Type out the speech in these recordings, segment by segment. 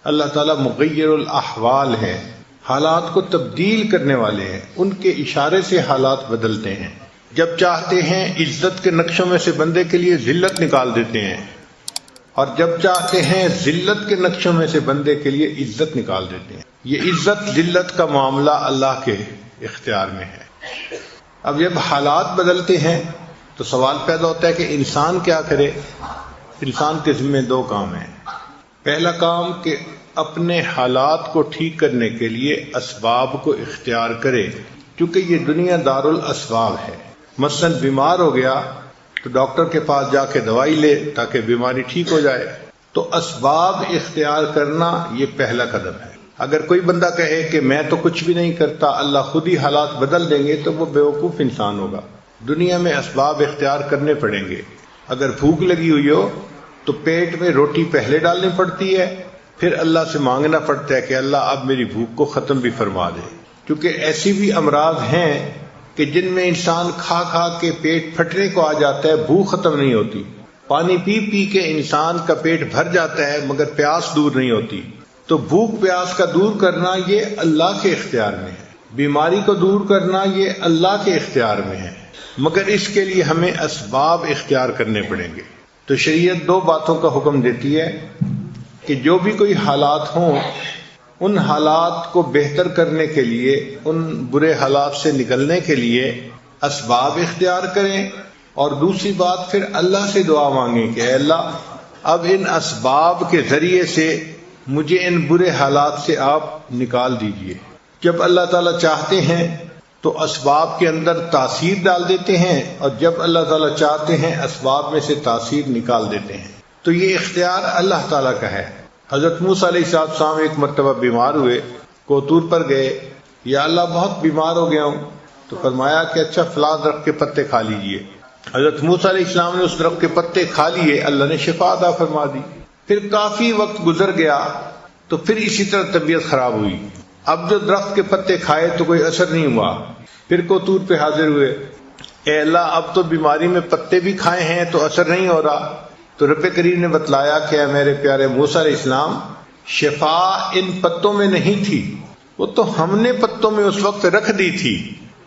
اللہ تعالیٰ مغیر الاحوال ہے، حالات کو تبدیل کرنے والے ہیں، ان کے اشارے سے حالات بدلتے ہیں۔ جب چاہتے ہیں عزت کے نقشوں میں سے بندے کے لیے ذلت نکال دیتے ہیں، اور جب چاہتے ہیں ذلت کے نقشوں میں سے بندے کے لیے عزت نکال دیتے ہیں۔ یہ عزت ذلت کا معاملہ اللہ کے اختیار میں ہے۔ اب جب حالات بدلتے ہیں تو سوال پیدا ہوتا ہے کہ انسان کیا کرے۔ انسان کے ذمہ دو کام ہیں۔ پہلا کام کہ اپنے حالات کو ٹھیک کرنے کے لیے اسباب کو اختیار کرے، کیونکہ یہ دنیا دار الاسباب ہے۔ مثلا بیمار ہو گیا تو ڈاکٹر کے پاس جا کے دوائی لے تاکہ بیماری ٹھیک ہو جائے۔ تو اسباب اختیار کرنا یہ پہلا قدم ہے۔ اگر کوئی بندہ کہے کہ میں تو کچھ بھی نہیں کرتا، اللہ خود ہی حالات بدل دیں گے، تو وہ بیوقوف انسان ہوگا۔ دنیا میں اسباب اختیار کرنے پڑیں گے۔ اگر بھوک لگی ہوئی ہو تو پیٹ میں روٹی پہلے ڈالنی پڑتی ہے، پھر اللہ سے مانگنا پڑتا ہے کہ اللہ اب میری بھوک کو ختم بھی فرما دے، کیونکہ ایسی بھی امراض ہیں کہ جن میں انسان کھا کھا کے پیٹ پھٹنے کو آ جاتا ہے، بھوک ختم نہیں ہوتی۔ پانی پی پی کے انسان کا پیٹ بھر جاتا ہے مگر پیاس دور نہیں ہوتی۔ تو بھوک پیاس کا دور کرنا یہ اللہ کے اختیار میں ہے، بیماری کو دور کرنا یہ اللہ کے اختیار میں ہے، مگر اس کے لیے ہمیں اسباب اختیار کرنے پڑیں گے۔ تو شریعت دو باتوں کا حکم دیتی ہے کہ جو بھی کوئی حالات ہوں، ان حالات کو بہتر کرنے کے لیے، ان برے حالات سے نکلنے کے لیے اسباب اختیار کریں، اور دوسری بات پھر اللہ سے دعا مانگیں کہ اے اللہ اب ان اسباب کے ذریعے سے مجھے ان برے حالات سے آپ نکال دیجئے۔ جب اللہ تعالیٰ چاہتے ہیں تو اسباب کے اندر تاثیر ڈال دیتے ہیں، اور جب اللہ تعالیٰ چاہتے ہیں اسباب میں سے تاثیر نکال دیتے ہیں۔ تو یہ اختیار اللہ تعالیٰ کا ہے۔ حضرت موسیٰ علیہ السلام ایک مرتبہ بیمار ہوئے، کوطور پر گئے، یا اللہ بہت بیمار ہو گیا ہوں، تو فرمایا کہ اچھا فلاں درخت کے پتے کھا لیجئے۔ حضرت موسیٰ علیہ السلام نے اس درخت کے پتے کھا لیے، اللہ نے شفا عطا فرما دی۔ پھر کافی وقت گزر گیا تو پھر اسی طرح طبیعت خراب ہوئی۔ اب جو درخت کے پتے کھائے تو کوئی اثر نہیں ہوا، پھر کوطور پہ حاضر ہوئے، اے اللہ اب تو بیماری میں پتے بھی کھائے ہیں تو اثر نہیں ہو رہا۔ تو رب کریم نے بتلایا کہ اے میرے پیارے موسیٰ علیہ السلام، شفا ان پتوں میں نہیں تھی، وہ تو ہم نے پتوں میں اس وقت رکھ دی تھی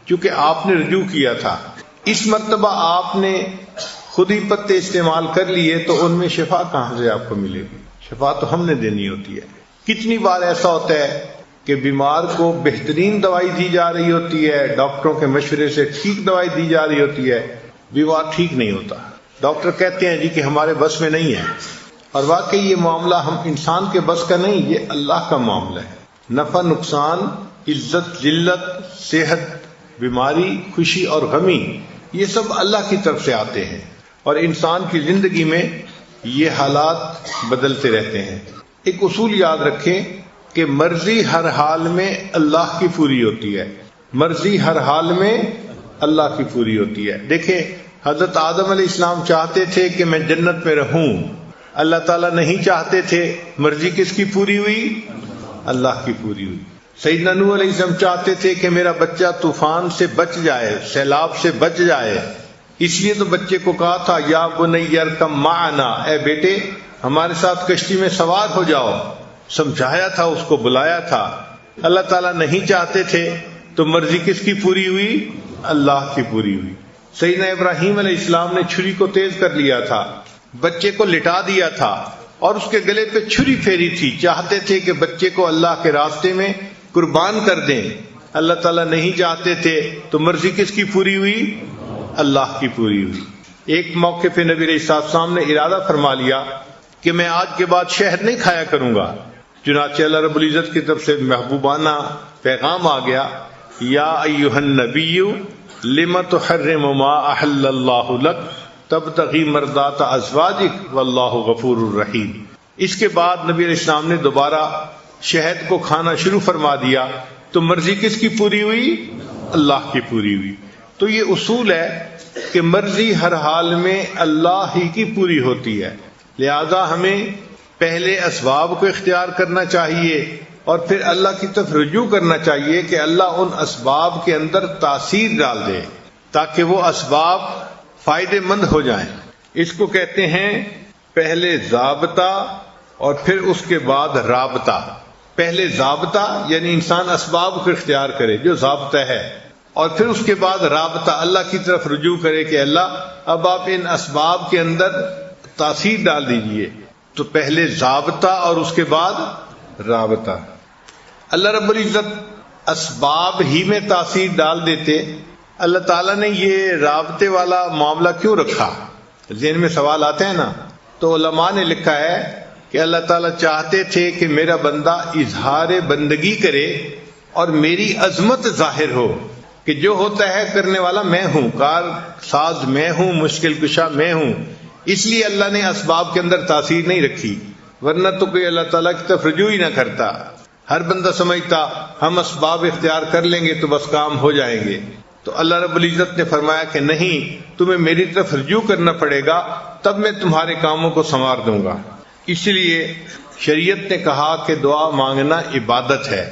کیونکہ آپ نے رجوع کیا تھا۔ اس مرتبہ آپ نے خود ہی پتے استعمال کر لیے تو ان میں شفا کہاں سے آپ کو ملے گی؟ شفا تو ہم نے دینی ہوتی ہے۔ کتنی بار ایسا ہوتا ہے کہ بیمار کو بہترین دوائی دی جا رہی ہوتی ہے، ڈاکٹروں کے مشورے سے ٹھیک دوائی دی جا رہی ہوتی ہے، بیمار ٹھیک نہیں ہوتا۔ ڈاکٹر کہتے ہیں جی کہ ہمارے بس میں نہیں ہے، اور واقعی یہ معاملہ ہم انسان کے بس کا نہیں، یہ اللہ کا معاملہ ہے۔ نفع نقصان، عزت ذلت، صحت بیماری، خوشی اور غمی، یہ سب اللہ کی طرف سے آتے ہیں، اور انسان کی زندگی میں یہ حالات بدلتے رہتے ہیں۔ ایک اصول یاد رکھیں کہ مرضی ہر حال میں اللہ کی پوری ہوتی ہے، مرضی ہر حال میں اللہ کی پوری ہوتی ہے۔ دیکھیں حضرت آدم علیہ السلام چاہتے تھے کہ میں جنت میں رہوں، اللہ تعالیٰ نہیں چاہتے تھے، مرضی کس کی پوری ہوئی؟ اللہ کی پوری ہوئی۔ سیدنا نوح علیہ السلام چاہتے تھے کہ میرا بچہ طوفان سے بچ جائے، سیلاب سے بچ جائے، اس لیے تو بچے کو کہا تھا یا بنی ارکب معنا، اے بیٹے ہمارے ساتھ کشتی میں سوار ہو جاؤ، سمجھایا تھا، اس کو بلایا تھا۔ اللہ تعالیٰ نہیں چاہتے تھے تو مرضی کس کی پوری ہوئی؟ اللہ کی پوری ہوئی۔ سیدنا ابراہیم علیہ السلام نے چھری کو تیز کر لیا تھا، بچے کو لٹا دیا تھا، اور اس کے گلے پہ چھری پھیری تھی، چاہتے تھے کہ بچے کو اللہ کے راستے میں قربان کر دیں، اللہ تعالیٰ نہیں چاہتے تھے تو مرضی کس کی پوری ہوئی؟ اللہ کی پوری ہوئی۔ ایک موقع پہ نبی علیہ السلام نے ارادہ فرما لیا کہ میں آج کے بعد شہد نہیں کھایا کروں گا، چنانچہ اللہ رب العزت کی طرف سے محبوبانہ پیغام آ گیا، یا ایھا النبی لم تحرم ما احل اللہ لک تبتغی مرضات ازواجک واللہ غفور الرحیم۔ اس کے بعد نبی علیہ السلام نے دوبارہ شہد کو کھانا شروع فرما دیا، تو مرضی کس کی پوری ہوئی؟ اللہ کی پوری ہوئی۔ تو یہ اصول ہے کہ مرضی ہر حال میں اللہ ہی کی پوری ہوتی ہے، لہذا ہمیں پہلے اسباب کو اختیار کرنا چاہیے اور پھر اللہ کی طرف رجوع کرنا چاہیے کہ اللہ ان اسباب کے اندر تاثیر ڈال دے تاکہ وہ اسباب فائدے مند ہو جائیں۔ اس کو کہتے ہیں پہلے ضابطہ اور پھر اس کے بعد رابطہ. پہلے ضابطہ یعنی انسان اسباب کو اختیار کرے جو ضابطہ ہے، اور پھر اس کے بعد رابطہ اللہ کی طرف رجوع کرے کہ اللہ اب آپ ان اسباب کے اندر تاثیر ڈال دیجئے. تو پہلے ضابطہ اور اس کے بعد رابطہ. اللہ رب العزت اسباب ہی میں تاثیر ڈال دیتے، اللہ تعالیٰ نے یہ رابطے والا معاملہ کیوں رکھا؟ ذہن میں سوال آتے ہیں نا. تو علماء نے لکھا ہے کہ اللہ تعالیٰ چاہتے تھے کہ میرا بندہ اظہار بندگی کرے اور میری عظمت ظاہر ہو، کہ جو ہوتا ہے کرنے والا میں ہوں، کار ساز میں ہوں، مشکل کشا میں ہوں. اس لیے اللہ نے اسباب کے اندر تاثیر نہیں رکھی، ورنہ تو کوئی اللہ تعالیٰ کی طرف رجوع ہی نہ کرتا. ہر بندہ سمجھتا ہم اسباب اختیار کر لیں گے تو بس کام ہو جائیں گے. تو اللہ رب العزت نے فرمایا کہ نہیں، تمہیں میری طرف رجوع کرنا پڑے گا، تب میں تمہارے کاموں کو سنوار دوں گا. اس لیے شریعت نے کہا کہ دعا مانگنا عبادت ہے.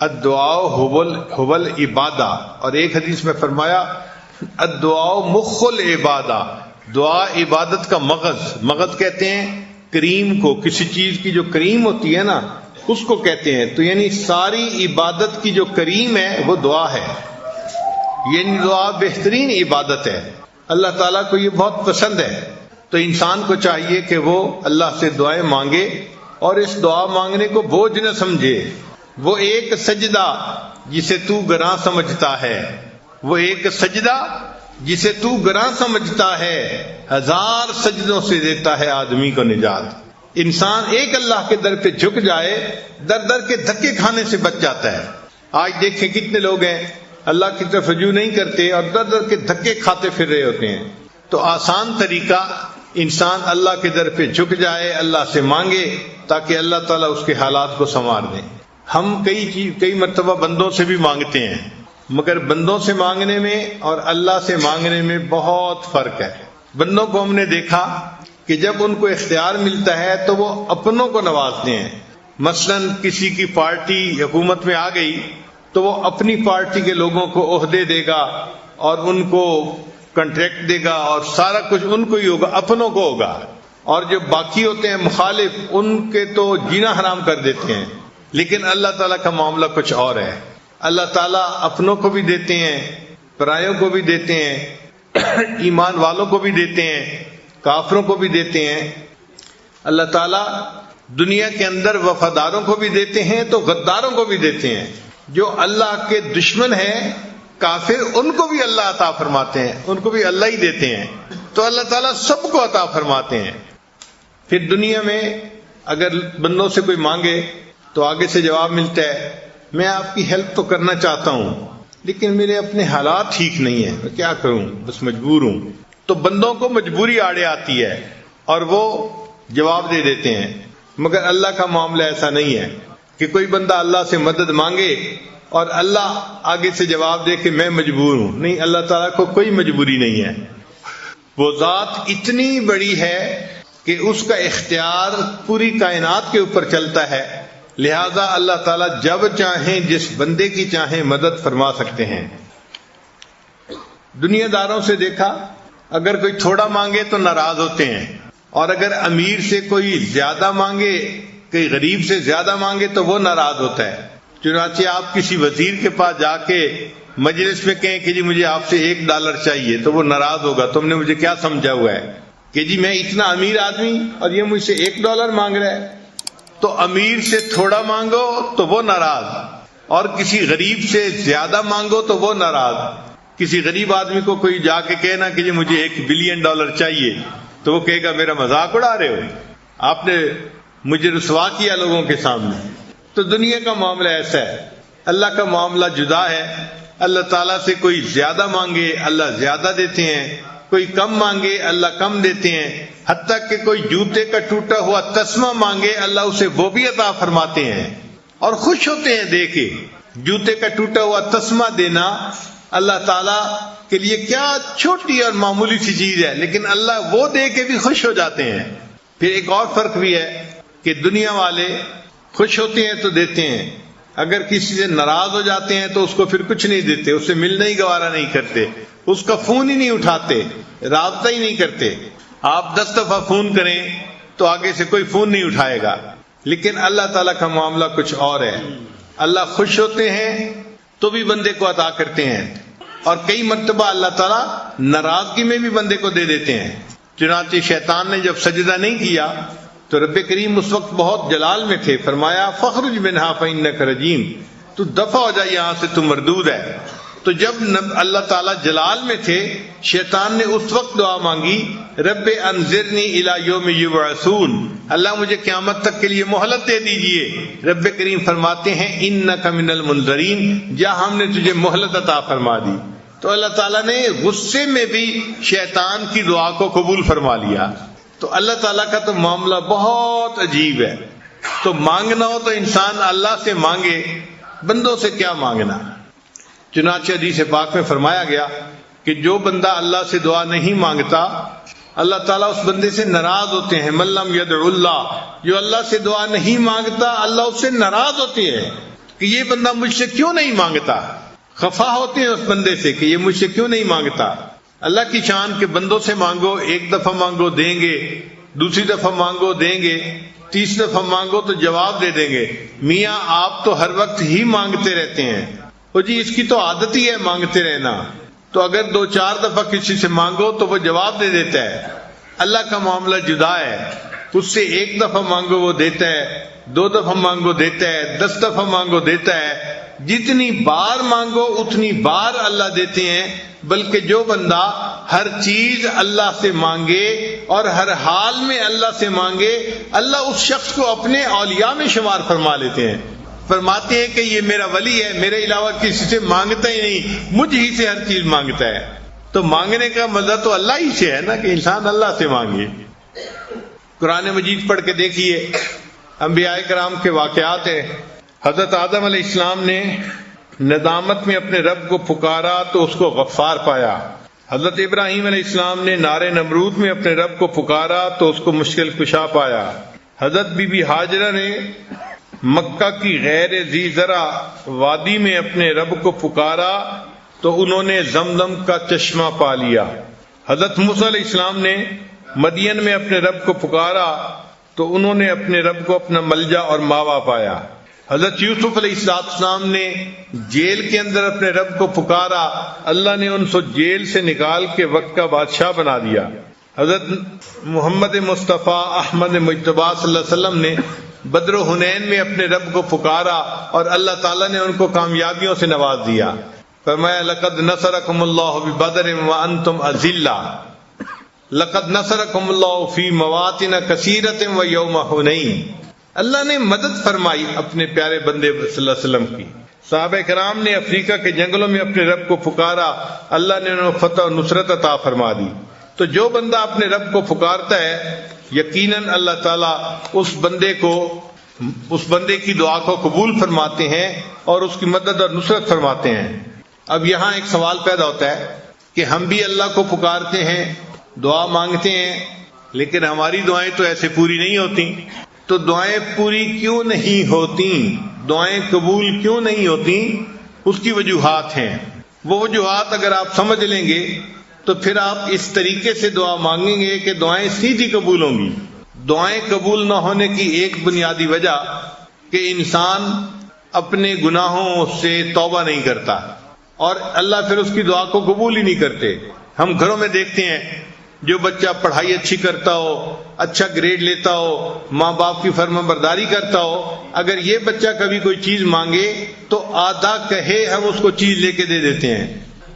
الدعاء هو العبادہ. اور ایک حدیث میں فرمایا الدعاء مخ العبادہ، دعا عبادت کا مغز کہتے ہیں کریم کو، کسی چیز کی جو کریم ہوتی ہے نا اس کو کہتے ہیں. تو یعنی ساری عبادت کی جو کریم ہے وہ دعا ہے، یعنی دعا بہترین عبادت ہے. اللہ تعالیٰ کو یہ بہت پسند ہے. تو انسان کو چاہیے کہ وہ اللہ سے دعائیں مانگے اور اس دعا مانگنے کو بوجھ نہ سمجھے. وہ ایک سجدہ جسے تو گراں سمجھتا ہے، وہ ایک سجدہ جسے تو گراں سمجھتا ہے، 1000 سجدوں سے دیتا ہے آدمی کو نجات. انسان ایک اللہ کے در پہ جھک جائے، در کے دھکے کھانے سے بچ جاتا ہے. آج دیکھیں کتنے لوگ ہیں اللہ کی طرف رجوع نہیں کرتے اور در کے دھکے کھاتے پھر رہے ہوتے ہیں. تو آسان طریقہ انسان اللہ کے در پہ جھک جائے، اللہ سے مانگے تاکہ اللہ تعالیٰ اس کے حالات کو سنوار دیں. ہم کئی مرتبہ بندوں سے بھی مانگتے ہیں، مگر بندوں سے مانگنے میں اور اللہ سے مانگنے میں بہت فرق ہے. بندوں کو ہم نے دیکھا کہ جب ان کو اختیار ملتا ہے تو وہ اپنوں کو نوازتے ہیں. مثلا کسی کی پارٹی حکومت میں آ گئی تو وہ اپنی پارٹی کے لوگوں کو عہدے دے گا اور ان کو کنٹریکٹ دے گا اور سارا کچھ ان کو ہی ہوگا، اپنوں کو ہوگا. اور جو باقی ہوتے ہیں مخالف، ان کے تو جینا حرام کر دیتے ہیں. لیکن اللہ تعالیٰ کا معاملہ کچھ اور ہے. اللہ تعالیٰ اپنوں کو بھی دیتے ہیں، پرایوں کو بھی دیتے ہیں، ایمان والوں کو بھی دیتے ہیں، کافروں کو بھی دیتے ہیں. اللہ تعالیٰ دنیا کے اندر وفاداروں کو بھی دیتے ہیں تو غداروں کو بھی دیتے ہیں. جو اللہ کے دشمن ہیں کافر، ان کو بھی اللہ عطا فرماتے ہیں، ان کو بھی اللہ ہی دیتے ہیں. تو اللہ تعالیٰ سب کو عطا فرماتے ہیں. پھر دنیا میں اگر بندوں سے کوئی مانگے تو آگے سے جواب ملتا ہے میں آپ کی ہیلپ تو کرنا چاہتا ہوں لیکن میرے اپنے حالات ٹھیک نہیں ہیں، میں کیا کروں، بس مجبور ہوں. تو بندوں کو مجبوری آڑے آتی ہے اور وہ جواب دے دیتے ہیں. مگر اللہ کا معاملہ ایسا نہیں ہے کہ کوئی بندہ اللہ سے مدد مانگے اور اللہ آگے سے جواب دے کہ میں مجبور ہوں. نہیں، اللہ تعالیٰ کو کوئی مجبوری نہیں ہے. وہ ذات اتنی بڑی ہے کہ اس کا اختیار پوری کائنات کے اوپر چلتا ہے، لہذا اللہ تعالیٰ جب چاہیں جس بندے کی چاہیں مدد فرما سکتے ہیں. دنیا داروں سے دیکھا، اگر کوئی تھوڑا مانگے تو ناراض ہوتے ہیں، اور اگر امیر سے کوئی زیادہ مانگے، کوئی غریب سے زیادہ مانگے تو وہ ناراض ہوتا ہے. چنانچہ آپ کسی وزیر کے پاس جا کے مجلس میں کہیں کہ جی مجھے آپ سے $1 چاہیے تو وہ ناراض ہوگا، تم نے مجھے کیا سمجھا ہوا ہے کہ جی میں اتنا امیر آدمی اور یہ مجھ سے $1 مانگ رہا ہے. تو امیر سے تھوڑا مانگو تو وہ ناراض، اور کسی غریب سے زیادہ مانگو تو وہ ناراض. کسی غریب آدمی کو کوئی جا کے کہنا کہ جی مجھے $1 بلین چاہیے تو وہ کہے گا میرا مذاق اڑا رہے ہو، آپ نے مجھے رسوا کیا لوگوں کے سامنے. تو دنیا کا معاملہ ایسا ہے، اللہ کا معاملہ جدا ہے. اللہ تعالیٰ سے کوئی زیادہ مانگے اللہ زیادہ دیتے ہیں، کوئی کم مانگے اللہ کم دیتے ہیں. حتیٰ کہ کوئی جوتے کا ٹوٹا ہوا تسمہ مانگے اللہ اسے وہ بھی عطا فرماتے ہیں اور خوش ہوتے ہیں دے کے. جوتے کا ٹوٹا ہوا تسمہ دینا اللہ تعالیٰ کے لیے کیا چھوٹی اور معمولی سی چیز ہے، لیکن اللہ وہ دے کے بھی خوش ہو جاتے ہیں. پھر ایک اور فرق بھی ہے کہ دنیا والے خوش ہوتے ہیں تو دیتے ہیں، اگر کسی سے ناراض ہو جاتے ہیں تو اس کو پھر کچھ نہیں دیتے، اس سے ملنا ہی گوارا نہیں کرتے، اس کا فون ہی نہیں اٹھاتے، رابطہ ہی نہیں کرتے. آپ 10 دفعہ فون کریں تو آگے سے کوئی فون نہیں اٹھائے گا. لیکن اللہ تعالیٰ کا معاملہ کچھ اور ہے. اللہ خوش ہوتے ہیں تو بھی بندے کو عطا کرتے ہیں، اور کئی مرتبہ اللہ تعالیٰ ناراضگی میں بھی بندے کو دے دیتے ہیں. چنانچہ شیطان نے جب سجدہ نہیں کیا تو رب کریم اس وقت بہت جلال میں تھے، فرمایا فخرج منہا فإنک رجیم، تو دفع ہو جائے یہاں سے، تو مردود ہے. تو جب اللہ تعالیٰ جلال میں تھے، شیطان نے اس وقت دعا مانگی رب انذرنی الی یوم یبعثون، اللہ مجھے قیامت تک کے لیے مہلت دے دیجئے. رب کریم فرماتے ہیں انک من المنذرین، جا ہم نے تجھے مہلت عطا فرما دی. تو اللہ تعالیٰ نے غصے میں بھی شیطان کی دعا کو قبول فرما لیا. تو اللہ تعالیٰ کا تو معاملہ بہت عجیب ہے. تو مانگنا ہو تو انسان اللہ سے مانگے، بندوں سے کیا مانگنا. چنانچہ حدیث پاک میں فرمایا گیا کہ جو بندہ اللہ سے دعا نہیں مانگتا اللہ تعالیٰ اس بندے سے ناراض ہوتے ہیں. من لم یدع اللہ، جو اللہ سے دعا نہیں مانگتا اللہ اس سے ناراض ہوتے ہیں کہ یہ بندہ مجھ سے کیوں نہیں مانگتا. خفا ہوتے ہیں اس بندے سے کہ یہ مجھ سے کیوں نہیں مانگتا. اللہ کی شان کے بندوں سے مانگو، ایک دفعہ مانگو دیں گے، دوسری دفعہ مانگو دیں گے، تیسری دفعہ مانگو تو جواب دے دیں گے. میاں آپ تو ہر وقت ہی مانگتے رہتے ہیں. وہ جی اس کی تو عادت ہی ہے مانگتے رہنا. تو اگر 2-4 دفعہ کسی سے مانگو تو وہ جواب دے دیتا ہے. اللہ کا معاملہ جدا ہے، اس سے 1 دفعہ مانگو وہ دیتا ہے، 2 دفعہ مانگو دیتا ہے، 10 دفعہ مانگو دیتا ہے. جتنی بار مانگو اتنی بار اللہ دیتے ہیں. بلکہ جو بندہ ہر چیز اللہ سے مانگے اور ہر حال میں اللہ سے مانگے، اللہ اس شخص کو اپنے اولیاء میں شمار فرما لیتے ہیں. فرماتے ہیں کہ یہ میرا ولی ہے، میرے علاوہ کسی سے مانگتا ہی نہیں، مجھ ہی سے ہر چیز مانگتا ہے. تو مانگنے کا مزہ تو اللہ ہی سے ہے نا، کہ انسان اللہ سے مانگے. قرآن مجید پڑھ کے دیکھیے، انبیاء کرام کے واقعات ہیں. حضرت آدم علیہ السلام نے ندامت میں اپنے رب کو پکارا تو اس کو غفار پایا. حضرت ابراہیم علیہ السلام نے نار نمرود میں اپنے رب کو پکارا تو اس کو مشکل کشا پایا. حضرت بی بی ہاجرہ نے مکہ کی غیر ذی زرع وادی میں اپنے رب کو پکارا تو انہوں نے زمزم کا چشمہ پا لیا. حضرت موسیٰ علیہ السلام نے مدین میں اپنے رب کو پکارا تو انہوں نے اپنے رب کو اپنا ملجا اور ماوا پایا. حضرت یوسف علیہ السلام نے جیل کے اندر اپنے رب کو پکارا، اللہ نے ان کو جیل سے نکال کے وقت کا بادشاہ بنا دیا. حضرت محمد مصطفیٰ احمد مجتبیٰ صلی اللہ علیہ وسلم نے بدر و حنین میں اپنے رب کو پکارا اور اللہ تعالیٰ نے ان کو کامیابیوں سے نواز دیا. فرمایا لقد نصرکم اللہ ببدر وانتم اذلہ، لقد نصرکم اللہ فی مواطن کثیرۃ ویوم حنین. اللہ نے مدد فرمائی اپنے پیارے بندے صلی اللہ علیہ وسلم کی. صحابہ کرام نے افریقہ کے جنگلوں میں اپنے رب کو پکارا، اللہ نے انہیں فتح و نصرت عطا فرما دی. تو جو بندہ اپنے رب کو پکارتا ہے یقیناً اللہ تعالیٰ اس بندے کی دعا کو قبول فرماتے ہیں اور اس کی مدد اور نصرت فرماتے ہیں. اب یہاں ایک سوال پیدا ہوتا ہے کہ ہم بھی اللہ کو پکارتے ہیں، دعا مانگتے ہیں، لیکن ہماری دعائیں تو ایسے پوری نہیں ہوتی. تو دعائیں پوری کیوں نہیں ہوتی؟ دعائیں قبول کیوں نہیں ہوتی؟ اس کی وجوہات ہیں. وہ وجوہات اگر آپ سمجھ لیں گے تو پھر آپ اس طریقے سے دعا مانگیں گے کہ دعائیں سیدھی قبول ہوں گی. دعائیں قبول نہ ہونے کی ایک بنیادی وجہ کہ انسان اپنے گناہوں سے توبہ نہیں کرتا اور اللہ پھر اس کی دعا کو قبول ہی نہیں کرتے. ہم گھروں میں دیکھتے ہیں جو بچہ پڑھائی اچھی کرتا ہو، اچھا گریڈ لیتا ہو، ماں باپ کی فرما برداری کرتا ہو، اگر یہ بچہ کبھی کوئی چیز مانگے تو آدھا کہے ہم اس کو چیز لے کے دے دیتے ہیں.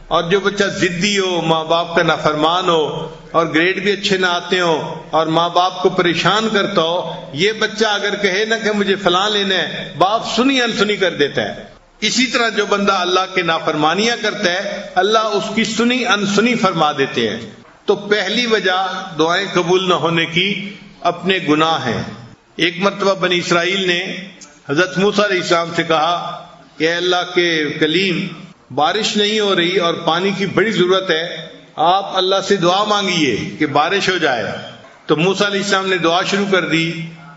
اور جو بچہ ضدی ہو، ماں باپ کا نافرمان ہو اور گریڈ بھی اچھے نہ آتے ہو اور ماں باپ کو پریشان کرتا ہو، یہ بچہ اگر کہے نا کہ مجھے فلاں لینا ہے، باپ سنی انسنی کر دیتا ہے. اسی طرح جو بندہ اللہ کے نافرمانیاں کرتا ہے اللہ اس کی سنی انسنی فرما دیتے ہیں. تو پہلی وجہ دعائیں قبول نہ ہونے کی اپنے گناہ ہیں. ایک مرتبہ بنی اسرائیل نے حضرت موسیٰ علیہ السلام سے کہا کہ اے اللہ کے کلیم، بارش نہیں ہو رہی اور پانی کی بڑی ضرورت ہے، آپ اللہ سے دعا مانگیے کہ بارش ہو جائے. تو موسیٰ علیہ السلام نے دعا شروع کر دی،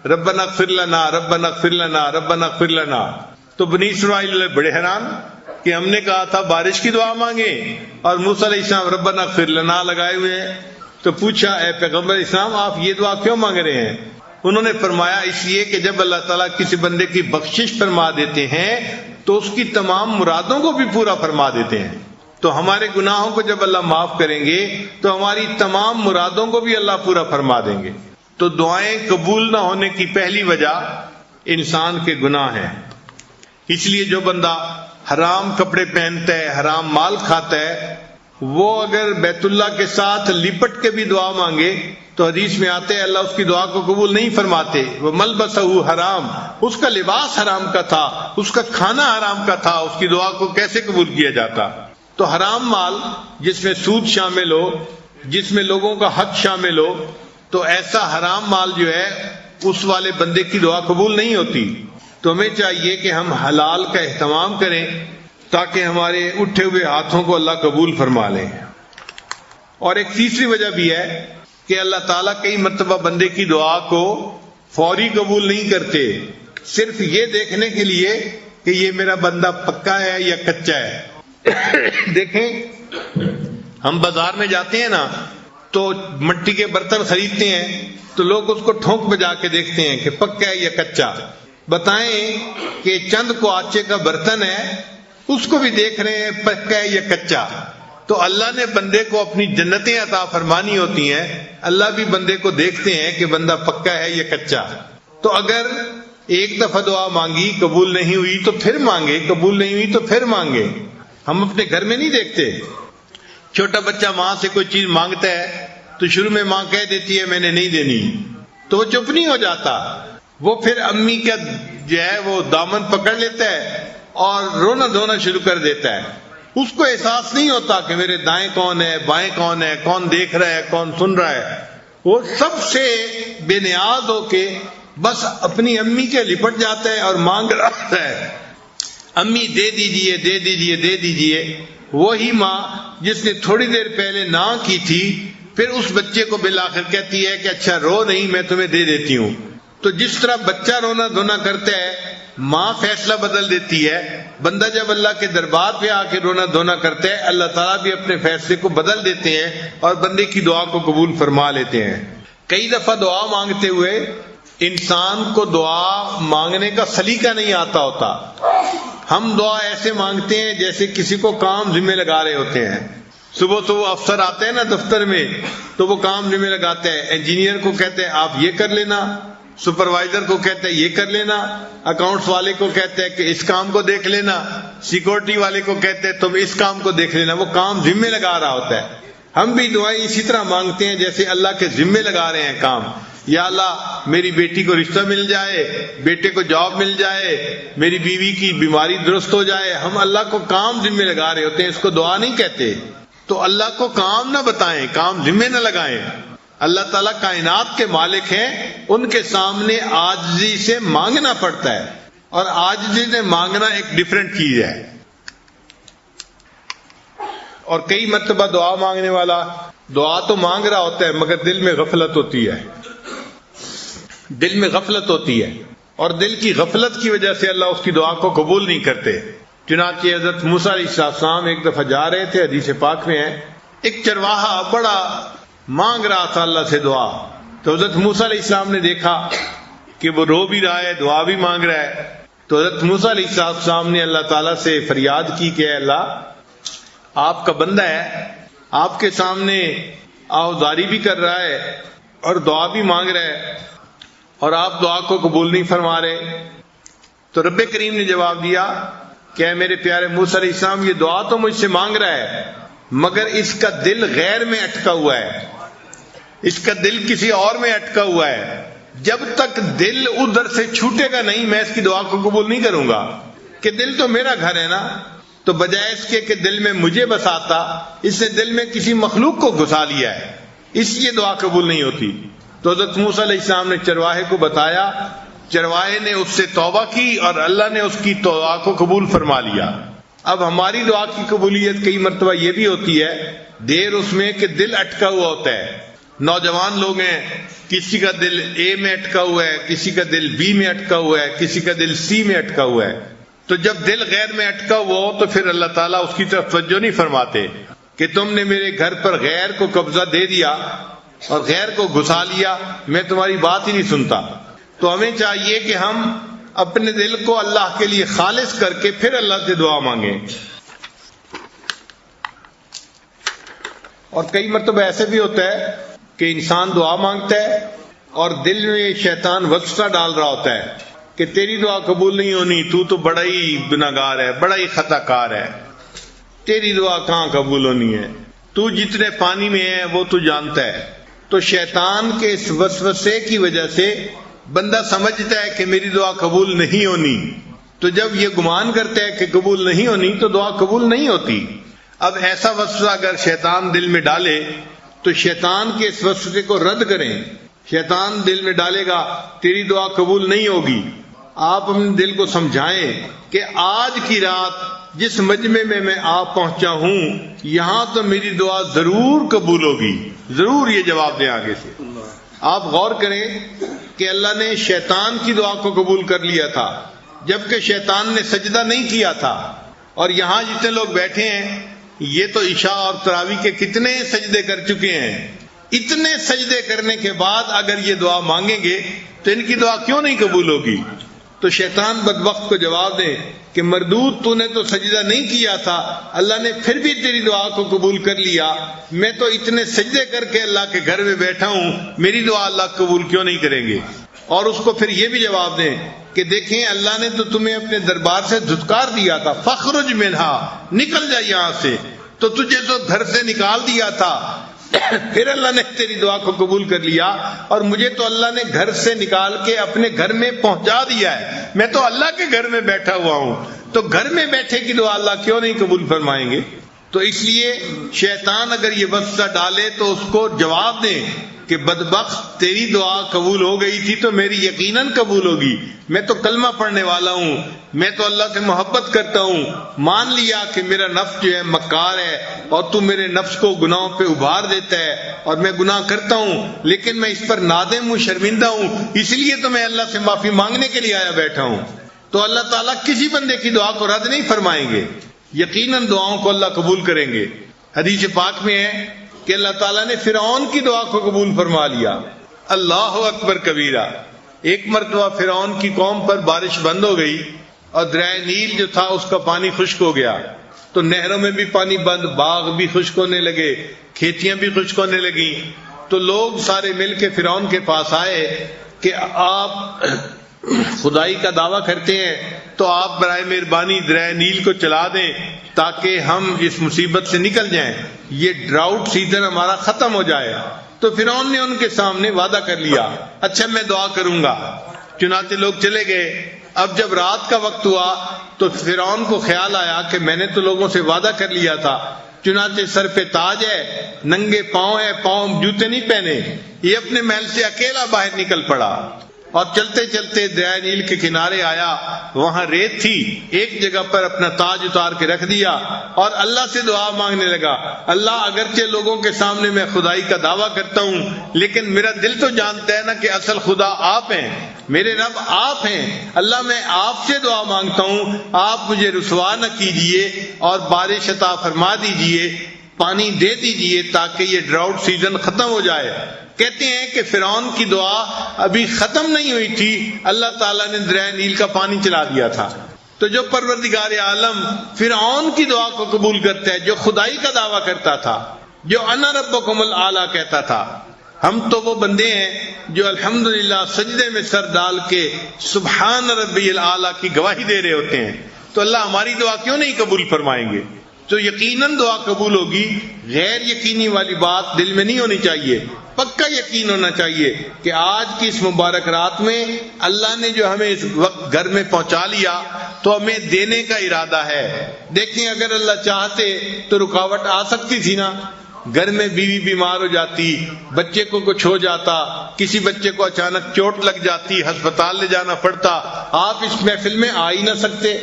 ربنا اغفر لنا ربنا اغفر لنا ربنا اغفر لنا. تو بنی اسرائیل بڑے حیران کہ ہم نے کہا تھا بارش کی دعا مانگے اور موسیٰ علیہ السلام ربنا اغفر لنا لگائے ہوئے ہیں. تو پوچھا اے پیغمبر اسلام آپ یہ دعا کیوں مانگ رہے ہیں؟ انہوں نے فرمایا اس لیے کہ جب اللہ تعالیٰ کسی بندے کی بخشش فرما دیتے ہیں تو اس کی تمام مرادوں کو بھی پورا فرما دیتے ہیں. تو ہمارے گناہوں کو جب اللہ معاف کریں گے تو ہماری تمام مرادوں کو بھی اللہ پورا فرما دیں گے. تو دعائیں قبول نہ ہونے کی پہلی وجہ انسان کے گناہ ہیں. اس لیے جو بندہ حرام کپڑے پہنتا ہے، حرام مال کھاتا ہے، وہ اگر بیت اللہ کے ساتھ لپٹ کے بھی دعا مانگے تو حدیث میں آتے ہیں اللہ اس کی دعا کو قبول نہیں فرماتے. وہ ملبسہ حرام، اس کا لباس حرام کا تھا، اس کا کھانا حرام کا تھا، اس کی دعا کو کیسے قبول کیا جاتا؟ تو حرام مال جس میں سود شامل ہو، جس میں لوگوں کا حق شامل ہو، تو ایسا حرام مال جو ہے اس والے بندے کی دعا قبول نہیں ہوتی. تو ہمیں چاہیے کہ ہم حلال کا اہتمام کریں تاکہ ہمارے اٹھے ہوئے ہاتھوں کو اللہ قبول فرما لیں. اور ایک تیسری وجہ بھی ہے کہ اللہ تعالیٰ کئی مرتبہ بندے کی دعا کو فوری قبول نہیں کرتے، صرف یہ دیکھنے کے لیے کہ یہ میرا بندہ پکا ہے یا کچا ہے. دیکھیں ہم بازار میں جاتے ہیں نا تو مٹی کے برتن خریدتے ہیں تو لوگ اس کو ٹھونک بجا کے دیکھتے ہیں کہ پکا ہے یا کچا. بتائیں کہ چند کو آچے کا برتن ہے، اس کو بھی دیکھ رہے ہیں پکا ہے یا کچا. تو اللہ نے بندے کو اپنی جنتیں عطا فرمانی ہوتی ہیں، اللہ بھی بندے کو دیکھتے ہیں کہ بندہ پکا ہے یا کچا. تو اگر ایک دفعہ دعا مانگی قبول نہیں ہوئی تو پھر مانگے، قبول نہیں ہوئی تو پھر مانگے. ہم اپنے گھر میں نہیں دیکھتے، چھوٹا بچہ ماں سے کوئی چیز مانگتا ہے تو شروع میں ماں کہہ دیتی ہے میں نے نہیں دینی، تو وہ چپ نہیں ہو جاتا، وہ پھر امی کا جو ہے وہ دامن پکڑ لیتا ہے اور رونا دھونا شروع کر دیتا ہے. اس کو احساس نہیں ہوتا کہ میرے دائیں کون ہے، بائیں کون ہے، کون دیکھ رہا ہے، کون سن رہا ہے. وہ سب سے بے نیاز ہو کے بس اپنی امی کے لپٹ جاتا ہے اور مانگ رہا ہے امی دے دیجئے دے دیجئے دے دیجئے. وہی ماں جس نے تھوڑی دیر پہلے نہ کی تھی پھر اس بچے کو بالآخر کہتی ہے کہ اچھا رو نہیں، میں تمہیں دے دیتی ہوں. تو جس طرح بچہ رونا دھونا کرتا ہے ماں فیصلہ بدل دیتی ہے، بندہ جب اللہ کے دربار پہ آ کے رونا دھونا کرتا ہے اللہ تعالیٰ بھی اپنے فیصلے کو بدل دیتے ہیں اور بندے کی دعا کو قبول فرما لیتے ہیں. کئی دفعہ دعا مانگتے ہوئے انسان کو دعا مانگنے کا سلیقہ نہیں آتا ہوتا. ہم دعا ایسے مانگتے ہیں جیسے کسی کو کام ذمہ لگا رہے ہوتے ہیں. صبح صبح افسر آتے ہیں نا دفتر میں تو وہ کام ذمہ لگاتے ہیں. انجینئر کو کہتے ہیں آپ یہ کر لینا، سپروائزر کو کہتے ہیں یہ کر لینا، اکاؤنٹس والے کو کہتے ہیں کہ اس کام کو دیکھ لینا، سیکورٹی والے کو کہتے ہیں تم اس کام کو دیکھ لینا. وہ کام ذمہ لگا رہا ہوتا ہے. ہم بھی دعائیں اسی طرح مانگتے ہیں جیسے اللہ کے ذمہ لگا رہے ہیں کام. یا اللہ میری بیٹی کو رشتہ مل جائے، بیٹے کو جاب مل جائے، میری بیوی کی بیماری درست ہو جائے. ہم اللہ کو کام ذمہ لگا رہے ہوتے ہیں، اس کو دعا نہیں کہتے. تو اللہ کو کام نہ بتائیں، کام ذمہ نہ لگائیں. اللہ تعالیٰ کائنات کے مالک ہیں، ان کے سامنے عاجزی سے مانگنا پڑتا ہے، اور عاجزی سے مانگنا ایک ڈیفرنٹ چیز ہے. اور کئی مرتبہ دعا مانگنے والا دعا تو مانگ رہا ہوتا ہے مگر دل میں غفلت ہوتی ہے، دل میں غفلت ہوتی ہے، اور دل کی غفلت کی وجہ سے اللہ اس کی دعا کو قبول نہیں کرتے. چنانچہ حضرت موسیٰ علیہ السلام ایک دفعہ جا رہے تھے، حدیث پاک میں ہے، ایک چرواہا بڑا مانگ رہا تھا اللہ سے دعا. تو حضرت موسیٰ علیہ السلام نے دیکھا کہ وہ رو بھی رہا ہے، دعا بھی مانگ رہا ہے. تو حضرت موسیٰ علیہ السلام نے اللہ تعالیٰ سے فریاد کی کہ اے اللہ آپ کا بندہ ہے، آپ کے سامنے آہوازاری بھی کر رہا ہے اور دعا بھی مانگ رہا ہے اور آپ دعا کو قبول نہیں فرما رہے. تو رب کریم نے جواب دیا کہ اے میرے پیارے موسیٰ علیہ السلام، یہ دعا تو مجھ سے مانگ رہا ہے مگر اس کا دل غیر میں اٹکا ہوا ہے، اس کا دل کسی اور میں اٹکا ہوا ہے. جب تک دل ادھر سے چھوٹے گا نہیں میں اس کی دعا کو قبول نہیں کروں گا. کہ دل تو میرا گھر ہے نا، تو بجائے اس کے کہ دل میں مجھے بساتا، اس نے دل میں کسی مخلوق کو گھسا لیا ہے، اس لیے دعا قبول نہیں ہوتی. تو حضرت موسیٰ علیہ السلام نے چرواہے کو بتایا، چرواہے نے اس سے توبہ کی اور اللہ نے اس کی دعا کو قبول فرما لیا. اب ہماری دعا کی قبولیت کئی مرتبہ یہ بھی ہوتی ہے دیر اس میں کہ دل اٹکا ہوا ہوتا ہے. نوجوان لوگ ہیں، کسی کا دل اے میں اٹکا ہوا ہے، کسی کا دل بی میں اٹکا ہوا ہے، کسی کا دل سی میں اٹکا ہوا ہے. تو جب دل غیر میں اٹکا ہوا ہو تو پھر اللہ تعالیٰ اس کی طرف توجہ نہیں فرماتے کہ تم نے میرے گھر پر غیر کو قبضہ دے دیا، اور غیر کو گھسا لیا، میں تمہاری بات ہی نہیں سنتا. تو ہمیں چاہیے کہ ہم اپنے دل کو اللہ کے لیے خالص کر کے پھر اللہ سے دعا مانگیں. اور کئی مرتبہ ایسے بھی ہوتا ہے کہ انسان دعا مانگتا ہے اور دل میں شیطان وسوسہ ڈال رہا ہوتا ہے کہ تیری دعا قبول نہیں ہونی، تو بڑا ہی گناہگار ہے، بڑا ہی خطا کار ہے، تیری دعا کہاں قبول ہونی ہے، تو جتنے پانی میں ہے وہ تو جانتا ہے. تو شیطان کے اس وسوسے کی وجہ سے بندہ سمجھتا ہے کہ میری دعا قبول نہیں ہونی. تو جب یہ گمان کرتا ہے کہ قبول نہیں ہونی تو دعا قبول نہیں ہوتی. اب ایسا وسوسہ اگر شیطان دل میں ڈالے تو شیطان کے اس وسوسے کو رد کریں. شیطان دل میں ڈالے گا تیری دعا قبول نہیں ہوگی، آپ اپنے دل کو سمجھائیں کہ آج کی رات جس مجمع میں آپ پہنچا ہوں یہاں تو میری دعا ضرور قبول ہوگی. ضرور یہ جواب دیں آگے سے. آپ غور کریں کہ اللہ نے شیطان کی دعا کو قبول کر لیا تھا جبکہ شیطان نے سجدہ نہیں کیا تھا. اور یہاں جتنے لوگ بیٹھے ہیں یہ تو عشاء اور تراویح کے کتنے سجدے کر چکے ہیں. اتنے سجدے کرنے کے بعد اگر یہ دعا مانگیں گے تو ان کی دعا کیوں نہیں قبول ہوگی؟ تو شیطان بدبخت کو جواب دے کہ مردود تو نے تو سجدہ نہیں کیا تھا، اللہ نے پھر بھی تیری دعا کو قبول کر لیا. میں تو اتنے سجدے کر کے اللہ کے گھر میں بیٹھا ہوں، میری دعا اللہ قبول کیوں نہیں کریں گے؟ اور اس کو پھر یہ بھی جواب دیں کہ دیکھیں اللہ نے تو تمہیں اپنے دربار سے دھتکار دیا تھا، فخرج منہا، نکل جا یہاں سے. تو تجھے تو گھر سے نکال دیا تھا، پھر اللہ نے تیری دعا کو قبول کر لیا. اور مجھے تو اللہ نے گھر سے نکال کے اپنے گھر میں پہنچا دیا ہے، میں تو اللہ کے گھر میں بیٹھا ہوا ہوں، تو گھر میں بیٹھے کی دعا اللہ کیوں نہیں قبول فرمائیں گے؟ تو اس لیے شیطان اگر یہ وسوسہ ڈالے تو اس کو جواب دیں کہ بدبخت تیری دعا قبول ہو گئی تھی تو میری یقیناً قبول ہوگی. میں تو کلمہ پڑھنے والا ہوں، میں تو اللہ سے محبت کرتا ہوں، مان لیا کہ میرا نفس جو ہے مکار ہے اور تو میرے نفس کو گناہوں پہ ابھار دیتا ہے اور میں گناہ کرتا ہوں، لیکن میں اس پر نادم ہوں، شرمندہ ہوں، اس لیے تو میں اللہ سے معافی مانگنے کے لیے آیا بیٹھا ہوں. تو اللہ تعالیٰ کسی بندے کی دعا کو رد نہیں فرمائیں گے، یقیناً دعاؤں کو اللہ قبول کریں گے. حدیث پاک میں ہے کہ اللہ تعالیٰ نے فرعون کی دعا کو قبول فرما لیا. اللہ اکبر کبیرہ. ایک مرتبہ فرعون کی قوم پر بارش بند ہو گئی اور دریائے نیل جو تھا اس کا پانی خشک ہو گیا، تو نہروں میں بھی پانی بند، باغ بھی خشک ہونے لگے، کھیتیاں بھی خشک ہونے لگیں. تو لوگ سارے مل کے فرعون کے پاس آئے کہ آپ خدائی کا دعویٰ کرتے ہیں تو آپ برائے مہربانی دریائے نیل کو چلا دیں تاکہ ہم اس مصیبت سے نکل جائیں، یہ ڈراؤٹ سیزن ہمارا ختم ہو جائے. تو فرعون نے ان کے سامنے وعدہ کر لیا، اچھا میں دعا کروں گا. چنانچہ لوگ چلے گئے. اب جب رات کا وقت ہوا تو فرعون کو خیال آیا کہ میں نے تو لوگوں سے وعدہ کر لیا تھا، چنانچہ سر پہ تاج ہے، ننگے پاؤں ہے، پاؤں جوتے نہیں پہنے، یہ اپنے محل سے اکیلا باہر نکل پڑا اور چلتے چلتے دریائے نیل کے کنارے آیا. وہاں ریت تھی، ایک جگہ پر اپنا تاج اتار کے رکھ دیا اور اللہ سے دعا مانگنے لگا. اللہ اگرچہ لوگوں کے سامنے میں خدائی کا دعویٰ کرتا ہوں لیکن میرا دل تو جانتا ہے نا کہ اصل خدا آپ ہیں، میرے رب آپ ہیں. اللہ میں آپ سے دعا مانگتا ہوں، آپ مجھے رسوا نہ کیجیے اور بارش عطا فرما دیجیے، پانی دے دیجیے تاکہ یہ ڈراؤٹ سیزن ختم ہو جائے. کہتے ہیں کہ فرعون کی دعا ابھی ختم نہیں ہوئی تھی، اللہ تعالیٰ نے دریائے نیل کا پانی چلا دیا تھا. تو جو پروردگار عالم فرعون کی دعا کو قبول کرتا ہے، جو خدائی کا دعویٰ کرتا تھا، جو انا ربکم الاعلی کہتا تھا، ہم تو وہ بندے ہیں جو الحمدللہ سجدے میں سر ڈال کے سبحان ربی الاعلی کی گواہی دے رہے ہوتے ہیں. تو اللہ ہماری دعا کیوں نہیں قبول فرمائیں گے؟ تو یقیناً دعا قبول ہوگی. غیر یقینی والی بات دل میں نہیں ہونی چاہیے، پکا یقین ہونا چاہیے کہ آج کی اس مبارک رات میں اللہ نے جو ہمیں اس وقت گھر میں پہنچا لیا تو ہمیں دینے کا ارادہ ہے. دیکھیں اگر اللہ چاہتے تو رکاوٹ آ سکتی تھی نا، گھر میں بیوی بیمار ہو جاتی، بچے کو کچھ ہو جاتا، کسی بچے کو اچانک چوٹ لگ جاتی، ہسپتال لے جانا پڑتا، آپ اس محفل میں آ ہی نہ سکتے.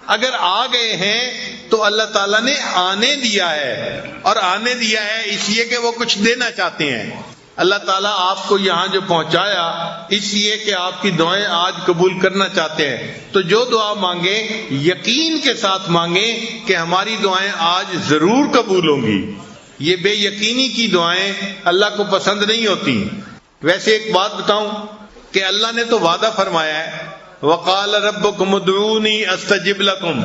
اگر آ گئے ہیں تو اللہ تعالیٰ نے آنے دیا ہے، اور آنے دیا ہے اس لیے کہ وہ کچھ دینا چاہتے ہیں. اللہ تعالیٰ آپ کو یہاں جو پہنچایا اس لیے کہ آپ کی دعائیں آج قبول کرنا چاہتے ہیں. تو جو دعا مانگیں یقین کے ساتھ مانگیں کہ ہماری دعائیں آج ضرور قبول ہوں گی. یہ بے یقینی کی دعائیں اللہ کو پسند نہیں ہوتی۔ ویسے ایک بات بتاؤں کہ اللہ نے تو وعدہ فرمایا ہے وَقَالَ رَبُّكُمُ ادْعُونِي أَسْتَجِبْ لَكُمْ،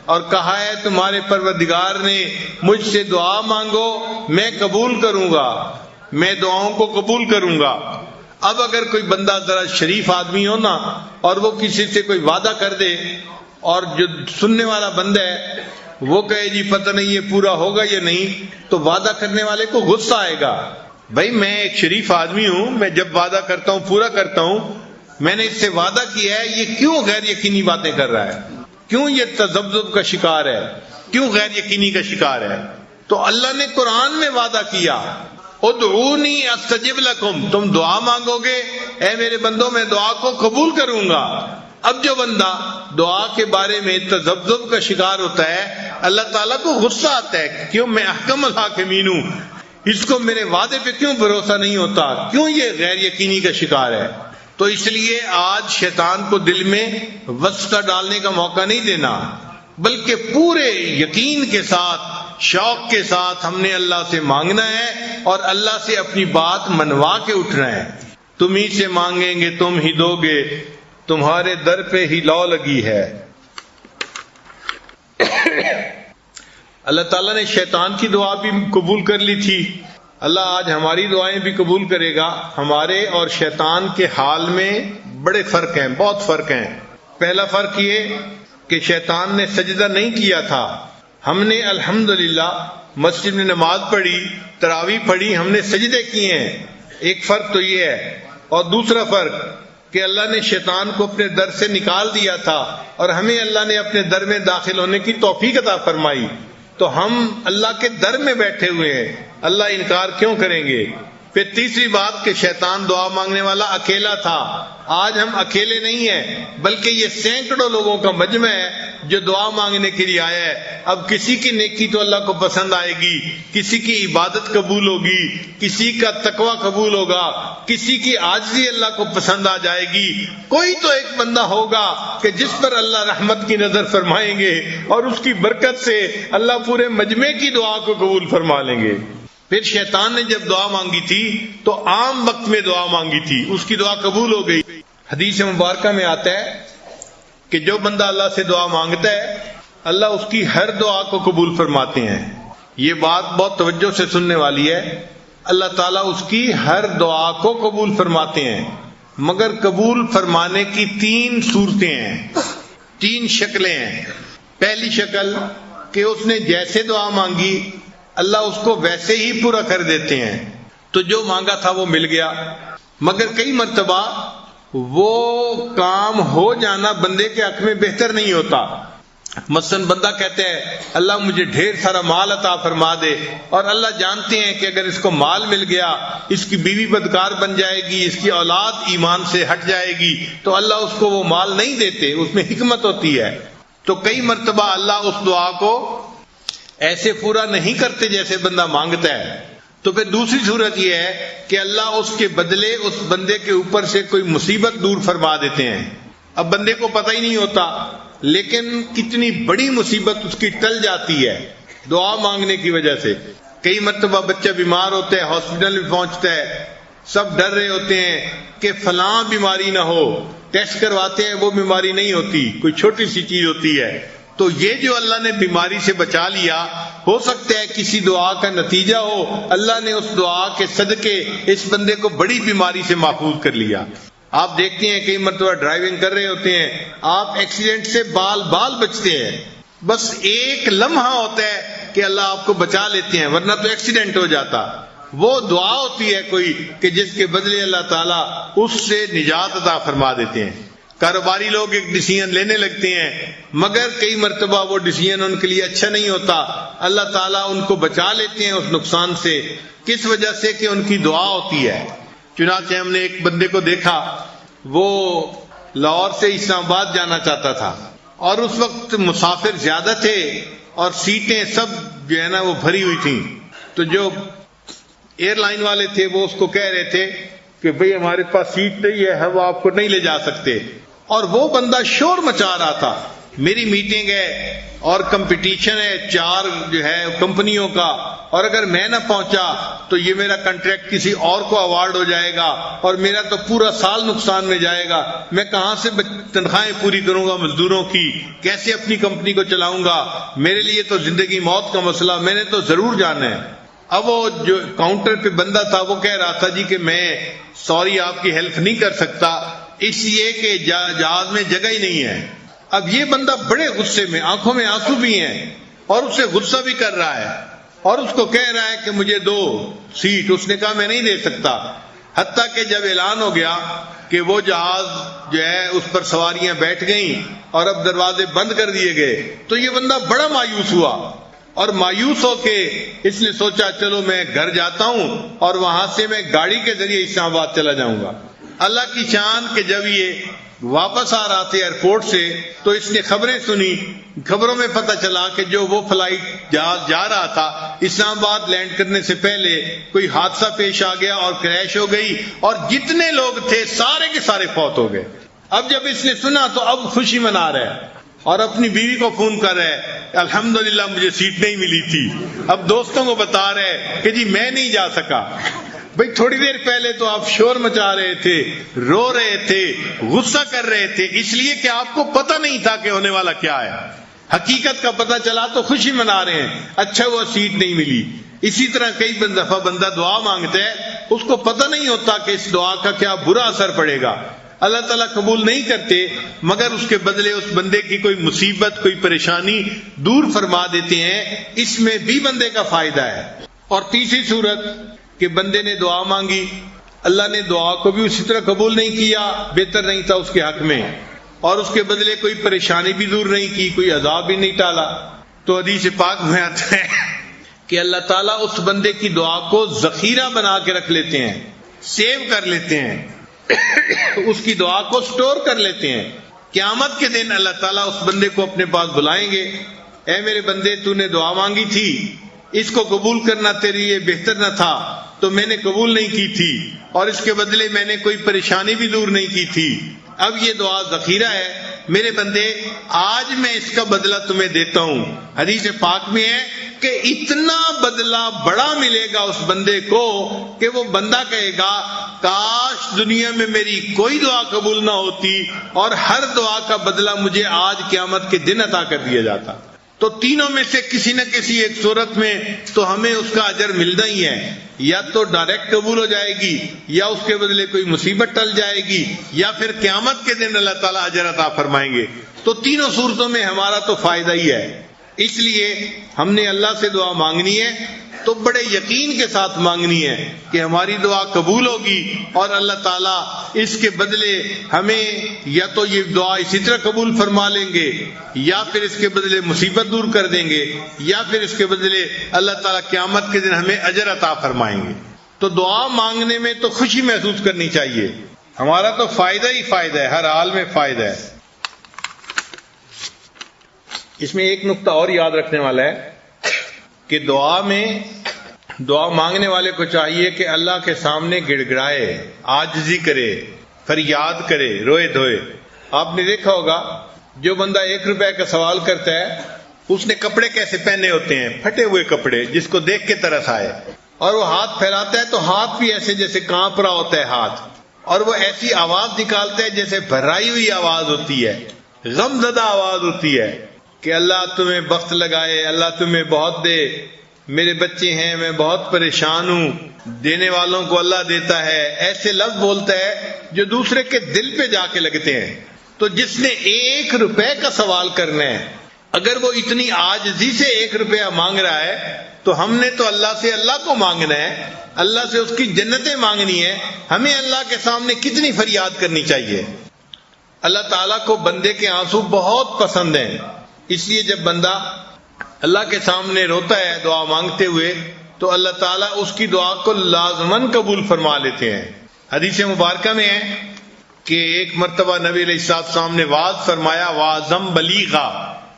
اور کہا ہے تمہارے پروردگار نے مجھ سے دعا مانگو میں قبول کروں گا، میں دعاؤں کو قبول کروں گا۔ اب اگر کوئی بندہ ذرا شریف آدمی ہو نا اور وہ کسی سے کوئی وعدہ کر دے اور جو سننے والا بندہ ہے وہ کہے جی پتہ نہیں یہ پورا ہوگا یا نہیں، تو وعدہ کرنے والے کو غصہ آئے گا۔ بھائی میں ایک شریف آدمی ہوں، میں جب وعدہ کرتا ہوں پورا کرتا ہوں، میں نے اس سے وعدہ کیا ہے، یہ کیوں غیر یقینی باتیں کر رہا ہے، کیوں یہ تذبذب کا شکار ہے، کیوں غیر یقینی کا شکار ہے؟ تو اللہ نے قرآن میں وعدہ کیا ادعونی استجب لکم، تم دعا مانگو گے اے میرے بندوں میں دعا کو قبول کروں گا۔ اب جو بندہ دعا کے بارے میں تذبذب کا شکار ہوتا ہے اللہ تعالیٰ کو غصہ آتا ہے، کیوں میں احکم الحاکمین ہوں، اس کو میرے وعدے پہ کیوں بھروسہ نہیں ہوتا، کیوں یہ غیر یقینی کا شکار ہے؟ تو اس لیے آج شیطان کو دل میں وسوسہ ڈالنے کا موقع نہیں دینا، بلکہ پورے یقین کے ساتھ شوق کے ساتھ ہم نے اللہ سے مانگنا ہے اور اللہ سے اپنی بات منوا کے اٹھنا ہے۔ تم ہی سے مانگیں گے تم ہی دو گے، تمہارے در پہ ہی لو لگی ہے۔ اللہ تعالیٰ نے شیطان کی دعا بھی قبول کر لی تھی، اللہ آج ہماری دعائیں بھی قبول کرے گا۔ ہمارے اور شیطان کے حال میں بڑے فرق ہیں، بہت فرق ہیں۔ پہلا فرق یہ کہ شیطان نے سجدہ نہیں کیا تھا، ہم نے الحمدللہ مسجد میں نماز پڑھی، تراویح پڑھی، ہم نے سجدے کیے ہیں، ایک فرق تو یہ ہے۔ اور دوسرا فرق کہ اللہ نے شیطان کو اپنے در سے نکال دیا تھا اور ہمیں اللہ نے اپنے در میں داخل ہونے کی توفیق عطا فرمائی، تو ہم اللہ کے در میں بیٹھے ہوئے ہیں، اللہ انکار کیوں کریں گے؟ پھر تیسری بات کہ شیطان دعا مانگنے والا اکیلا تھا، آج ہم اکیلے نہیں ہیں بلکہ یہ سینکڑوں لوگوں کا مجمع ہے جو دعا مانگنے کے لیے آیا ہے۔ اب کسی کی نیکی تو اللہ کو پسند آئے گی، کسی کی عبادت قبول ہوگی، کسی کا تقوی قبول ہوگا، کسی کی عاجزی اللہ کو پسند آ جائے گی، کوئی تو ایک بندہ ہوگا کہ جس پر اللہ رحمت کی نظر فرمائیں گے اور اس کی برکت سے اللہ پورے مجمع کی دعا کو قبول فرما لیں گے۔ پھر شیطان نے جب دعا مانگی تھی تو عام وقت میں دعا مانگی تھی، اس کی دعا قبول ہو گئی۔ حدیث مبارکہ میں آتا ہے کہ جو بندہ اللہ سے دعا مانگتا ہے اللہ اس کی ہر دعا کو قبول فرماتے ہیں۔ یہ بات بہت توجہ سے سننے والی ہے، اللہ تعالیٰ اس کی ہر دعا کو قبول فرماتے ہیں، مگر قبول فرمانے کی تین صورتیں ہیں، تین شکلیں ہیں۔ پہلی شکل کہ اس نے جیسے دعا مانگی اللہ اس کو ویسے ہی پورا کر دیتے ہیں، تو جو مانگا تھا وہ مل گیا، مگر کئی مرتبہ وہ کام ہو جانا بندے کے حق میں بہتر نہیں ہوتا۔ مثلا بندہ کہتے ہیں اللہ مجھے ڈھیر سارا مال عطا فرما دے، اور اللہ جانتے ہیں کہ اگر اس کو مال مل گیا اس کی بیوی بدکار بن جائے گی، اس کی اولاد ایمان سے ہٹ جائے گی، تو اللہ اس کو وہ مال نہیں دیتے، اس میں حکمت ہوتی ہے۔ تو کئی مرتبہ اللہ اس دعا کو ایسے پورا نہیں کرتے جیسے بندہ مانگتا ہے۔ تو پھر دوسری صورت یہ ہے کہ اللہ اس کے بدلے اس بندے کے اوپر سے کوئی مصیبت دور فرما دیتے ہیں۔ اب بندے کو پتہ ہی نہیں ہوتا، لیکن کتنی بڑی مصیبت اس کی ٹل جاتی ہے دعا مانگنے کی وجہ سے۔ کئی مرتبہ بچہ بیمار ہوتا ہے، ہاسپٹل میں پہنچتا ہے، سب ڈر رہے ہوتے ہیں کہ فلاں بیماری نہ ہو، ٹیسٹ کرواتے ہیں وہ بیماری نہیں ہوتی، کوئی چھوٹی سی چیز ہوتی ہے۔ تو یہ جو اللہ نے بیماری سے بچا لیا، ہو سکتا ہے کسی دعا کا نتیجہ ہو، اللہ نے اس دعا کے صدقے اس بندے کو بڑی بیماری سے محفوظ کر لیا۔ آپ دیکھتے ہیں کئی مرتبہ ڈرائیونگ کر رہے ہوتے ہیں، آپ ایکسیڈنٹ سے بال بچتے ہیں، بس ایک لمحہ ہوتا ہے کہ اللہ آپ کو بچا لیتے ہیں، ورنہ تو ایکسیڈنٹ ہو جاتا۔ وہ دعا ہوتی ہے کوئی کہ جس کے بدلے اللہ تعالیٰ اس سے نجات عطا فرما دیتے ہیں۔ کاروباری لوگ ایک ڈیسیژن لینے لگتے ہیں، مگر کئی مرتبہ وہ ڈیسیژن ان کے لیے اچھا نہیں ہوتا، اللہ تعالیٰ ان کو بچا لیتے ہیں اس نقصان سے۔ کس وجہ سے؟ کہ ان کی دعا ہوتی ہے۔ چنانچہ ہم نے ایک بندے کو دیکھا، وہ لاہور سے اسلام آباد جانا چاہتا تھا، اور اس وقت مسافر زیادہ تھے اور سیٹیں سب جو ہے نا وہ بھری ہوئی تھیں۔ تو جو ایئر لائن والے تھے وہ اس کو کہہ رہے تھے کہ بھئی ہمارے پاس سیٹ نہیں ہے، ہم آپ کو نہیں لے جا سکتے، اور وہ بندہ شور مچا رہا تھا، میری میٹنگ ہے اور کمپٹیشن ہے 4 جو ہے کمپنیوں کا، اور اگر میں نہ پہنچا تو یہ میرا کنٹریکٹ کسی اور کو ایوارڈ ہو جائے گا اور میرا تو پورا سال نقصان میں جائے گا، میں کہاں سے تنخواہیں پوری کروں گا مزدوروں کی، کیسے اپنی کمپنی کو چلاؤں گا، میرے لیے تو زندگی موت کا مسئلہ، میں نے تو ضرور جانا ہے۔ اب وہ جو کاؤنٹر پہ بندہ تھا وہ کہہ رہا تھا جی کہ میں سوری آپ کی ہیلپ نہیں کر سکتا اس لیے کہ جہاز میں جگہ ہی نہیں ہے۔ اب یہ بندہ بڑے غصے میں، آنکھوں میں آنسو بھی ہیں اور اسے غصہ بھی کر رہا ہے اور اس کو کہہ رہا ہے کہ مجھے دو سیٹ۔ اس نے کہا میں نہیں دے سکتا، حتیٰ کہ جب اعلان ہو گیا کہ وہ جہاز جو ہے اس پر سواریاں بیٹھ گئیں اور اب دروازے بند کر دیے گئے تو یہ بندہ بڑا مایوس ہوا، اور مایوس ہو کے اس نے سوچا چلو میں گھر جاتا ہوں اور وہاں سے میں گاڑی کے ذریعے اسلام آباد چلا جاؤں گا۔ اللہ کی شان کہ جب یہ واپس آ رہا تھا ایئرپورٹ سے تو اس نے خبریں سنی، خبروں میں پتہ چلا کہ جو وہ فلائٹ جہاز جا رہا تھا اسلام آباد لینڈ کرنے سے پہلے کوئی حادثہ پیش آ گیا اور کریش ہو گئی اور جتنے لوگ تھے سارے کے سارے فوت ہو گئے۔ اب جب اس نے سنا تو اب خوشی منا رہا ہے اور اپنی بیوی کو فون کر رہا ہے الحمدللہ مجھے سیٹ نہیں ملی تھی۔ اب دوستوں کو بتا رہے کہ جی میں نہیں جا سکا۔ بھئی تھوڑی دیر پہلے تو آپ شور مچا رہے تھے، رو رہے تھے، غصہ کر رہے تھے اس لیے کہ آپ کو پتہ نہیں تھا کہ ہونے والا کیا ہے۔ حقیقت کا پتہ چلا تو خوشی منا رہے ہیں، اچھا وہ سیٹ نہیں ملی۔ اسی طرح کئی دفعہ بندہ دعا مانگتا ہے، اس کو پتہ نہیں ہوتا کہ اس دعا کا کیا برا اثر پڑے گا۔ اللہ تعالیٰ قبول نہیں کرتے مگر اس کے بدلے اس بندے کی کوئی مصیبت، کوئی پریشانی دور فرما دیتے ہیں، اس میں بھی بندے کا فائدہ ہے۔ اور تیسری صورت کہ بندے نے دعا مانگی، اللہ نے دعا کو بھی اسی طرح قبول نہیں کیا، بہتر نہیں تھا اس کے حق میں، اور اس کے بدلے کوئی پریشانی بھی دور نہیں کی، کوئی عذاب بھی نہیں ٹالا، تو حدیث پاک میں آتا ہے کہ اللہ تعالیٰ اس بندے کی دعا کو ذخیرہ بنا کے رکھ لیتے ہیں، سیو کر لیتے ہیں، اس کی دعا کو سٹور کر لیتے ہیں۔ قیامت کے دن اللہ تعالیٰ اس بندے کو اپنے پاس بلائیں گے، اے میرے بندے تو نے دعا مانگی تھی، اس کو قبول کرنا تیرے لیے بہتر نہ تھا تو میں نے قبول نہیں کی تھی اور اس کے بدلے میں نے کوئی پریشانی بھی دور نہیں کی تھی، اب یہ دعا ذخیرہ ہے میرے بندے، آج میں اس کا بدلہ تمہیں دیتا ہوں۔ حدیث پاک میں ہے کہ اتنا بدلہ بڑا ملے گا اس بندے کو کہ وہ بندہ کہے گا کاش دنیا میں میری کوئی دعا قبول نہ ہوتی اور ہر دعا کا بدلہ مجھے آج قیامت کے دن عطا کر دیا جاتا۔ تو تینوں میں سے کسی نہ کسی ایک صورت میں تو ہمیں اس کا اجر ملنا ہی ہے، یا تو ڈائریکٹ قبول ہو جائے گی، یا اس کے بدلے کوئی مصیبت ٹل جائے گی، یا پھر قیامت کے دن اللہ تعالیٰ اجر عطا فرمائیں گے۔ تو تینوں صورتوں میں ہمارا تو فائدہ ہی ہے، اس لیے ہم نے اللہ سے دعا مانگنی ہے تو بڑے یقین کے ساتھ مانگنی ہے کہ ہماری دعا قبول ہوگی اور اللہ تعالیٰ اس کے بدلے ہمیں یا تو یہ دعا اسی طرح قبول فرما لیں گے، یا پھر اس کے بدلے مصیبت دور کر دیں گے، یا پھر اس کے بدلے اللہ تعالیٰ قیامت کے دن ہمیں اجر عطا فرمائیں گے۔ تو دعا مانگنے میں تو خوشی محسوس کرنی چاہیے، ہمارا تو فائدہ ہی فائدہ ہے، ہر حال میں فائدہ ہے۔ اس میں ایک نقطہ اور یاد رکھنے والا ہے کہ دعا مانگنے والے کو چاہیے کہ اللہ کے سامنے گڑ گڑائے، عاجزی کرے، فریاد کرے، روئے دھوئے۔ آپ نے دیکھا ہوگا جو بندہ 1 روپے کا سوال کرتا ہے اس نے کپڑے کیسے پہنے ہوتے ہیں، پھٹے ہوئے کپڑے جس کو دیکھ کے ترس آئے، اور وہ ہاتھ پھیلاتا ہے تو ہاتھ بھی ایسے جیسے کانپ رہا ہوتا ہے ہاتھ، اور وہ ایسی آواز نکالتا ہے جیسے بھرائی ہوئی آواز ہوتی ہے، غم زدہ آواز ہوتی ہے کہ اللہ تمہیں بخت لگائے، اللہ تمہیں بہت دے، میرے بچے ہیں، میں بہت پریشان ہوں، دینے والوں کو اللہ دیتا ہے، ایسے لفظ بولتا ہے جو دوسرے کے دل پہ جا کے لگتے ہیں۔ تو جس نے 1 روپے کا سوال کرنا ہے، اگر وہ اتنی عاجزی سے 1 روپیہ مانگ رہا ہے تو ہم نے تو اللہ سے اللہ کو مانگنا ہے، اللہ سے اس کی جنتیں مانگنی ہے، ہمیں اللہ کے سامنے کتنی فریاد کرنی چاہیے۔ اللہ تعالیٰ کو بندے کے آنسو بہت پسند ہیں، اس لیے جب بندہ اللہ کے سامنے روتا ہے دعا مانگتے ہوئے تو اللہ تعالیٰ اس کی دعا کو لازماً قبول فرما لیتے ہیں۔ حدیث مبارکہ میں ہے کہ ایک مرتبہ نبی علیہ السلام نے واعظ فرمایا، واعظم بلیغا،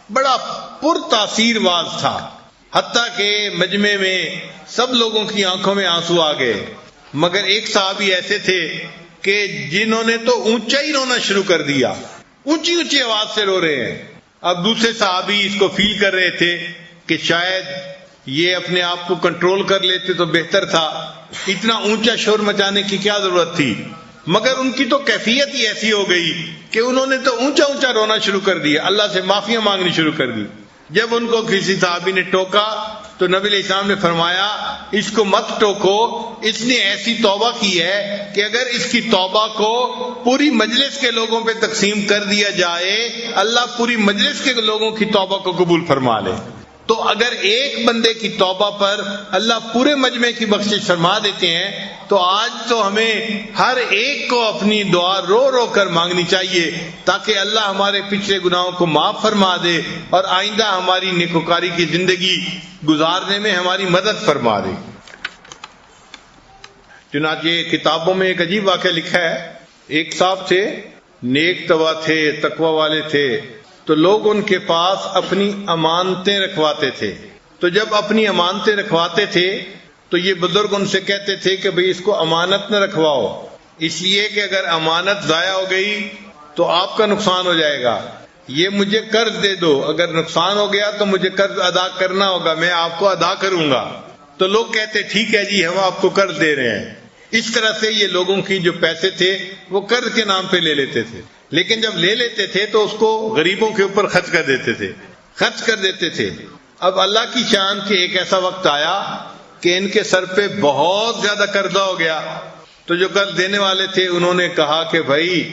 بڑا پر تاثیر واعظ تھا، حتیٰ کہ مجمع میں سب لوگوں کی آنکھوں میں آنسو آ گئے، مگر ایک صحابی ایسے تھے کہ جنہوں نے تو اونچا ہی رونا شروع کر دیا، اونچی اونچی آواز سے رو رہے ہیں۔ اب دوسرے صحابی اس کو فیل کر رہے تھے کہ شاید یہ اپنے آپ کو کنٹرول کر لیتے تو بہتر تھا، اتنا اونچا شور مچانے کی کیا ضرورت تھی، مگر ان کی تو کیفیت ہی ایسی ہو گئی کہ انہوں نے تو اونچا اونچا رونا شروع کر دیا، اللہ سے معافیاں مانگنی شروع کر دی۔ جب ان کو کسی صحابی نے ٹوکا تو نبی علیہ السلام نے فرمایا اس کو مت ٹوکو، اس نے ایسی توبہ کی ہے کہ اگر اس کی توبہ کو پوری مجلس کے لوگوں پہ تقسیم کر دیا جائے اللہ پوری مجلس کے لوگوں کی توبہ کو قبول فرما لے۔ تو اگر ایک بندے کی توبہ پر اللہ پورے مجمع کی بخشش فرما دیتے ہیں تو آج تو ہمیں ہر ایک کو اپنی دعا رو رو کر مانگنی چاہیے تاکہ اللہ ہمارے پچھلے گناہوں کو معاف فرما دے اور آئندہ ہماری نیکوکاری کی زندگی گزارنے میں ہماری مدد فرما دے۔ چنانچہ کتابوں میں ایک عجیب واقعہ لکھا ہے، ایک صاحب تھے، نیک توا تھے، تقوی والے تھے، تو لوگ ان کے پاس اپنی امانتیں رکھواتے تھے۔ تو جب اپنی امانتیں رکھواتے تھے تو یہ بزرگ ان سے کہتے تھے کہ بھئی اس کو امانت نہ رکھواؤ، اس لیے کہ اگر امانت ضائع ہو گئی تو آپ کا نقصان ہو جائے گا، یہ مجھے قرض دے دو، اگر نقصان ہو گیا تو مجھے قرض ادا کرنا ہوگا، میں آپ کو ادا کروں گا۔ تو لوگ کہتے ٹھیک ہے جی ہم آپ کو قرض دے رہے ہیں۔ اس طرح سے یہ لوگوں کی جو پیسے تھے وہ قرض کے نام پہ لے لیتے تھے، لیکن جب لے لیتے تھے تو اس کو غریبوں کے اوپر خرچ کر دیتے تھے۔ اب اللہ کی شان کہ ایک ایسا وقت آیا کہ ان کے سر پہ بہت زیادہ قرضہ ہو گیا، تو جو قرض دینے والے تھے انہوں نے کہا کہ بھائی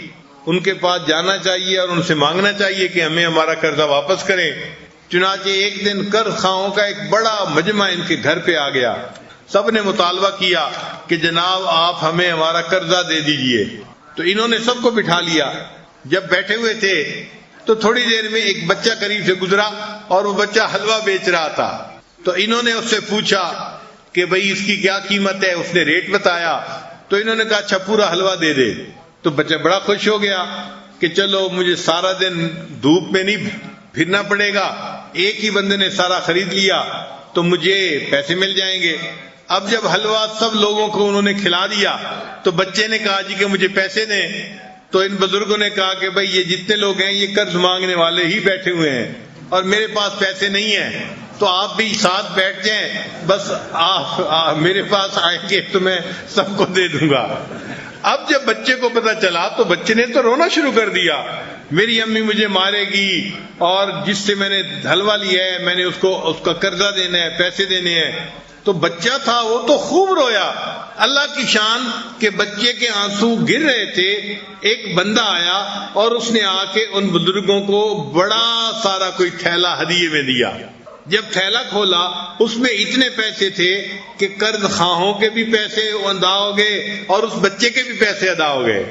ان کے پاس جانا چاہیے اور ان سے مانگنا چاہیے کہ ہمیں ہمارا قرضہ واپس کریں۔ چنانچہ ایک دن قرض خواہوں کا ایک بڑا مجمع ان کے گھر پہ آ گیا، سب نے مطالبہ کیا کہ جناب آپ ہمیں ہمارا قرضہ دے دیجئے۔ تو انہوں نے سب کو بٹھا لیا، جب بیٹھے ہوئے تھے تو تھوڑی دیر میں ایک بچہ قریب سے گزرا اور وہ بچہ حلوہ بیچ رہا تھا، تو انہوں نے اس سے پوچھا کہ بھئی اس کی کیا قیمت ہے، اس نے ریٹ بتایا، تو انہوں نے کہا اچھا پورا حلوہ دے دے۔ تو بچہ بڑا خوش ہو گیا کہ چلو مجھے سارا دن دھوپ میں نہیں پھرنا پڑے گا، ایک ہی بندے نے سارا خرید لیا تو مجھے پیسے مل جائیں گے۔ اب جب حلوہ سب لوگوں کو انہوں نے کھلا دیا تو بچے نے کہا جی کہ مجھے پیسے دیں، تو ان بزرگوں نے کہا کہ بھئی یہ جتنے لوگ ہیں یہ قرض مانگنے والے ہی بیٹھے ہوئے ہیں اور میرے پاس پیسے نہیں ہیں، تو آپ بھی ساتھ بیٹھ جائیں، بس آپ میرے پاس آئیں گے تو میں سب کو دے دوں گا۔ اب جب بچے کو پتا چلا تو بچے نے تو رونا شروع کر دیا، میری امی مجھے مارے گی اور جس سے میں نے حلوہ لیا ہے میں نے اس کا قرضہ دینا ہے، پیسے دینے ہیں۔ تو بچہ تھا وہ تو خوب رویا۔ اللہ کی شان کہ بچے کے آنسو گر رہے تھے، ایک بندہ آیا اور اس نے آ کے ان بزرگوں کو بڑا سارا کوئی تھیلا ہدیے میں دیا۔ جب تھیلا کھولا اس میں اتنے پیسے تھے کہ قرض خواہوں کے بھی پیسے ادا ہو گئے اور اس بچے کے بھی پیسے ادا ہو گئے۔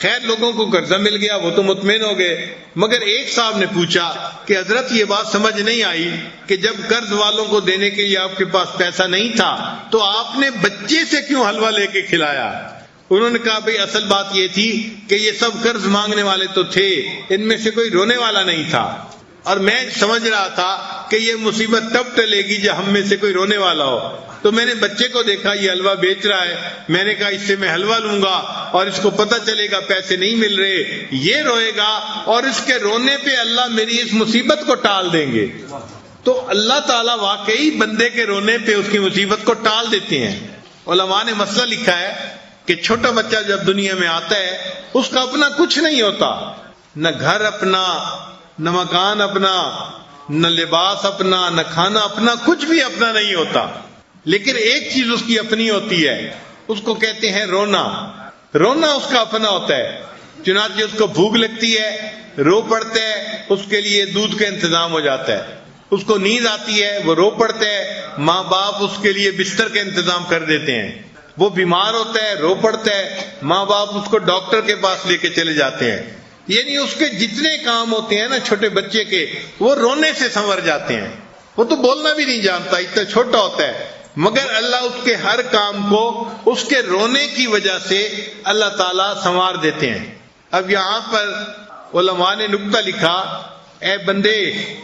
خیر لوگوں کو قرضہ مل گیا، وہ تو مطمئن ہو گئے، مگر ایک صاحب نے پوچھا کہ حضرت یہ بات سمجھ نہیں آئی کہ جب قرض والوں کو دینے کے لیے آپ کے پاس پیسہ نہیں تھا تو آپ نے بچے سے کیوں حلوہ لے کے کھلایا؟ انہوں نے کہا بھئی اصل بات یہ تھی کہ یہ سب قرض مانگنے والے تو تھے، ان میں سے کوئی رونے والا نہیں تھا، اور میں سمجھ رہا تھا کہ یہ مصیبت تب ٹلے گی جب ہم میں سے کوئی رونے والا ہو، تو میں نے بچے کو دیکھا یہ حلوہ بیچ رہا ہے، میں نے کہا اس سے میں حلوہ لوں گا اور اس کو پتہ چلے گا پیسے نہیں مل رہے، یہ روئے گا اور اس کے رونے پہ اللہ میری اس مصیبت کو ٹال دیں گے۔ تو اللہ تعالیٰ واقعی بندے کے رونے پہ اس کی مصیبت کو ٹال دیتے ہیں۔ علماء نے مسئلہ لکھا ہے کہ چھوٹا بچہ جب دنیا میں آتا ہے اس کا اپنا کچھ نہیں ہوتا، نہ گھر اپنا، نہ مکان اپنا، نہ لباس اپنا، نہ کھانا اپنا، کچھ بھی اپنا نہیں ہوتا، لیکن ایک چیز اس کی اپنی ہوتی ہے، اس کو کہتے ہیں رونا۔ رونا اس کا اپنا ہوتا ہے، چنانچہ اس کو بھوک لگتی ہے رو پڑتا ہے، اس کے لیے دودھ کا انتظام ہو جاتا ہے، اس کو نیند آتی ہے وہ رو پڑتا ہے، ماں باپ اس کے لیے بستر کا انتظام کر دیتے ہیں، وہ بیمار ہوتا ہے رو پڑتا ہے، ماں باپ اس کو ڈاکٹر کے پاس لے کے چلے جاتے ہیں۔ یعنی اس کے جتنے کام ہوتے ہیں نا چھوٹے بچے کے، وہ رونے سے سنور جاتے ہیں، وہ تو بولنا بھی نہیں جانتا، اتنا چھوٹا ہوتا ہے، مگر اللہ اس کے ہر کام کو اس کے رونے کی وجہ سے اللہ تعالیٰ سنوار دیتے ہیں۔ اب یہاں پر علماء نے نکتہ لکھا، اے بندے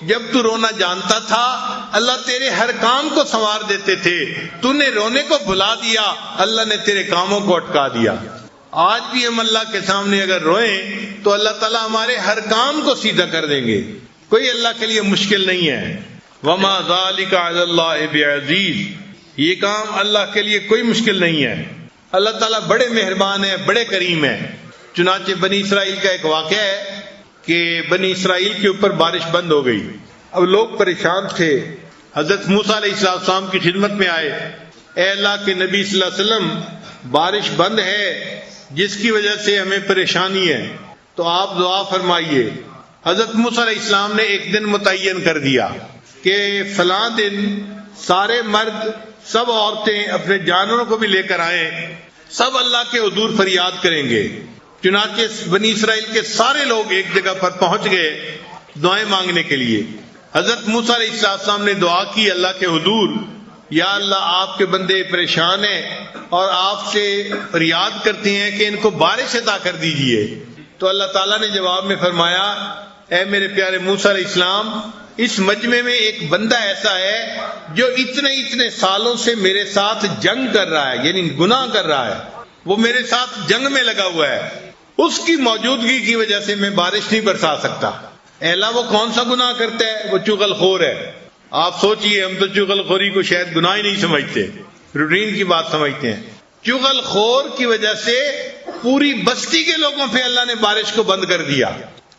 جب تو رونا جانتا تھا اللہ تیرے ہر کام کو سنوار دیتے تھے، تو نے رونے کو بھلا دیا اللہ نے تیرے کاموں کو اٹکا دیا۔ آج بھی ہم اللہ کے سامنے اگر روئیں تو اللہ تعالیٰ ہمارے ہر کام کو سیدھا کر دیں گے۔ کوئی اللہ کے لیے مشکل نہیں ہے. وما ذالک علی اللہ بعزیز، یہ کام اللہ کے لیے کوئی مشکل نہیں ہے. اللہ تعالیٰ بڑے مہربان ہیں، بڑے کریم ہیں. چنانچہ بنی اسرائیل کا ایک واقعہ ہے کہ بنی اسرائیل کے اوپر بارش بند ہو گئی. اب لوگ پریشان تھے. حضرت موسیٰ علیہ السلام کی خدمت میں آئے. اے اللہ کے نبی صلی اللہ علیہ وسلم، بارش بند ہے جس کی وجہ سے ہمیں پریشانی ہے، تو آپ دعا فرمائیے. حضرت موسیٰ علیہ السلام نے ایک دن متعین کر دیا کہ فلاں دن سارے مرد، سب عورتیں اپنے جانوروں کو بھی لے کر آئیں، سب اللہ کے حضور فریاد کریں گے. چنانچہ بنی اسرائیل کے سارے لوگ ایک جگہ پر پہنچ گئے دعائیں مانگنے کے لیے. حضرت موسیٰ علیہ السلام نے دعا کی اللہ کے حضور، یا اللہ آپ کے بندے پریشان ہیں اور آپ سے فریاد کرتے ہیں کہ ان کو بارش عطا کر دیجئے. تو اللہ تعالیٰ نے جواب میں فرمایا، اے میرے پیارے موسیٰ علیہ السلام، اس مجمع میں ایک بندہ ایسا ہے جو اتنے سالوں سے میرے ساتھ جنگ کر رہا ہے، یعنی گناہ کر رہا ہے، وہ میرے ساتھ جنگ میں لگا ہوا ہے. اس کی موجودگی کی وجہ سے میں بارش نہیں برسا سکتا. اے اللہ، وہ کون سا گناہ کرتا ہے؟ وہ چغل خور ہے. آپ سوچئے، ہم تو چغل خوری کو شاید گناہ ہی نہیں سمجھتے، روٹین کی بات سمجھتے ہیں. چغل خور کی وجہ سے پوری بستی کے لوگوں پہ اللہ نے بارش کو بند کر دیا.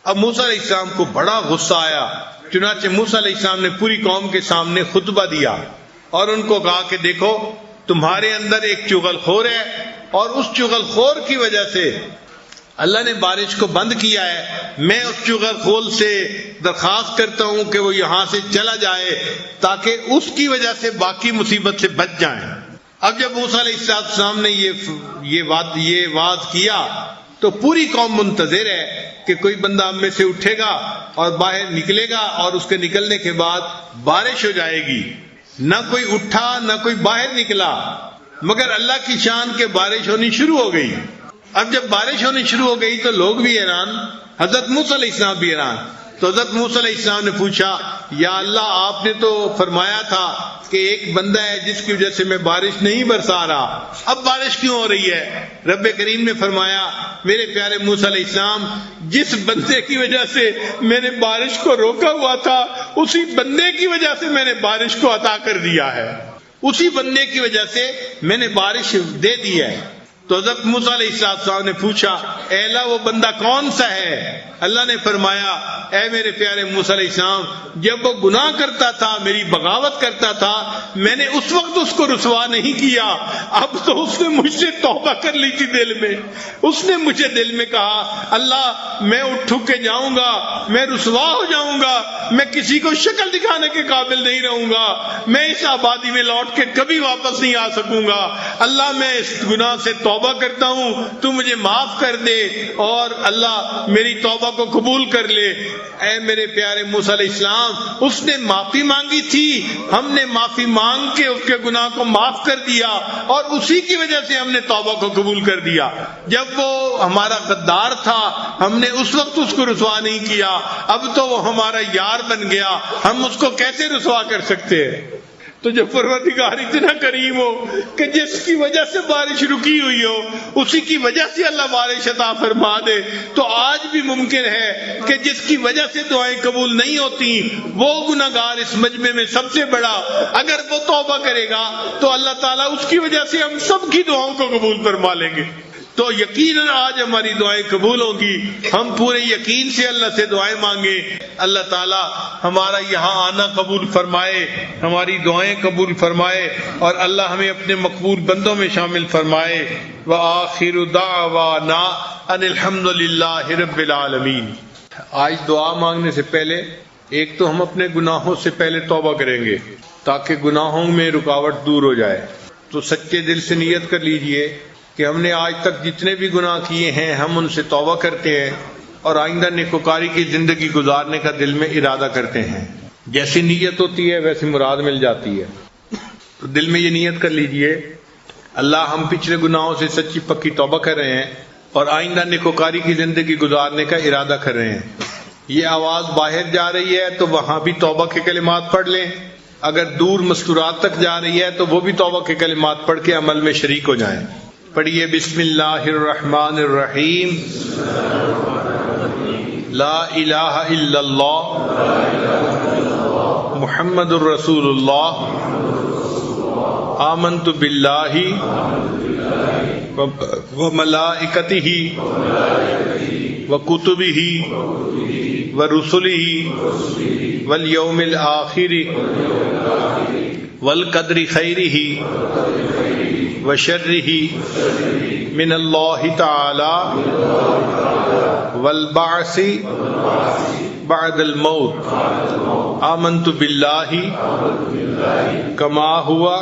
اب موسیٰ علیہ السلام کو بڑا غصہ آیا. چنانچہ موسیٰ علیہ السلام نے پوری قوم کے سامنے خطبہ دیا اور ان کو کہا کہ دیکھو، تمہارے اندر ایک چغل خور ہے اور اس چغل خور کی وجہ سے اللہ نے بارش کو بند کیا ہے. میں اس چغل خور سے درخواست کرتا ہوں کہ وہ یہاں سے چلا جائے تاکہ اس کی وجہ سے باقی مصیبت سے بچ جائیں. اب جب موسیٰ علیہ السلام نے یہ وعظ کیا تو پوری قوم منتظر ہے کہ کوئی بندہ ہم میں سے اٹھے گا اور باہر نکلے گا اور اس کے نکلنے کے بعد بارش ہو جائے گی. نہ کوئی اٹھا نہ کوئی باہر نکلا، مگر اللہ کی شان کے بارش ہونی شروع ہو گئی. اب جب بارش ہونی شروع ہو گئی تو لوگ بھی حیران، حضرت موسیٰ علیہ السلام بھی حیران. تو حضرت موسیٰ علیہ السلام نے پوچھا، یا اللہ، آپ نے تو فرمایا تھا کہ ایک بندہ ہے جس کی وجہ سے میں بارش نہیں برسا رہا، اب بارش کیوں ہو رہی ہے؟ رب کریم نے فرمایا، میرے پیارے موسیٰ علیہ السلام، جس بندے کی وجہ سے میں نے بارش کو روکا ہوا تھا، اسی بندے کی وجہ سے میں نے بارش کو عطا کر دیا ہے، اسی بندے کی وجہ سے میں نے بارش دے دی ہے. تو حضرت موسیٰ علیہ السلام نے پوچھا، اے اللہ، وہ بندہ کون سا ہے؟ اللہ نے فرمایا، اے میرے پیارے موسیٰ علیہ السلام، جب وہ گناہ کرتا تھا، میری بغاوت کرتا تھا، میں نے اس وقت اس کو رسوا نہیں کیا. اب تو اس نے مجھ سے توبہ کر لی تھی دل میں. اس نے مجھے دل میں کہا، اللہ، میں اٹھ کے جاؤں گا، میں رسوا ہو جاؤں گا، میں کسی کو شکل دکھانے کے قابل نہیں رہوں گا، میں اس آبادی میں لوٹ کے کبھی واپس نہیں آ سکوں گا. اللہ، میں اس گناہ سے توبہ کرتا ہوں، تو مجھے معاف کر دے اور اللہ میری توبہ کو قبول کر لے. اے میرے پیارے موسیٰ علیہ السلام، اس نے معافی مانگی تھی، ہم نے معافی مانگ کے اس کے گناہ کو معاف کر دیا اور اسی کی وجہ سے ہم نے توبہ کو قبول کر دیا. جب وہ ہمارا غدار تھا، ہم نے اس وقت اس کو رسوا نہیں کیا، اب تو وہ ہمارا یار بن گیا، ہم اس کو کیسے رسوا کر سکتے ہیں؟ تو جب پروردگار اتنا کریم ہو کہ جس کی وجہ سے بارش رکی ہوئی ہو اسی کی وجہ سے اللہ بارش عطا فرما دے، تو آج بھی ممکن ہے کہ جس کی وجہ سے دعائیں قبول نہیں ہوتی، وہ گناہگار اس مجمع میں سب سے بڑا، اگر وہ توبہ کرے گا تو اللہ تعالیٰ اس کی وجہ سے ہم سب کی دعاؤں کو قبول فرما لیں گے. تو یقیناً آج ہماری دعائیں قبول ہوں گی. ہم پورے یقین سے اللہ سے دعائیں مانگیں. اللہ تعالیٰ ہمارا یہاں آنا قبول فرمائے، ہماری دعائیں قبول فرمائے اور اللہ ہمیں اپنے مقبول بندوں میں شامل فرمائے. وآخر دعوانا ان الحمد للہ رب العالمین. آج دعا مانگنے سے پہلے ایک تو ہم اپنے گناہوں سے پہلے توبہ کریں گے تاکہ گناہوں میں رکاوٹ دور ہو جائے. تو سچے دل سے نیت کر لیجئے کہ ہم نے آج تک جتنے بھی گناہ کیے ہیں ہم ان سے توبہ کرتے ہیں اور آئندہ نیکوکاری کی زندگی گزارنے کا دل میں ارادہ کرتے ہیں. جیسی نیت ہوتی ہے ویسی مراد مل جاتی ہے. تو دل میں یہ نیت کر لیجئے، اللہ ہم پچھلے گناہوں سے سچی پکی توبہ کر رہے ہیں اور آئندہ نیکوکاری کی زندگی گزارنے کا ارادہ کر رہے ہیں. یہ آواز باہر جا رہی ہے تو وہاں بھی توبہ کے کلمات پڑھ لیں. اگر دور مستورات تک جا رہی ہے تو وہ بھی توبہ کے کلمات پڑھ کے عمل میں شریک ہو جائیں. پڑھیے، بسم اللہ الرحمن الرحیم، لا الہ الا اللہ محمد الرسول اللہ آمنت باللہ وملائکتہ وکتبہ ورسلہ والیوم الآخر والقدر خیرہ وشرہ من اللہ تعالی والبعث بعد الموت آمنت باللہ کما ہوا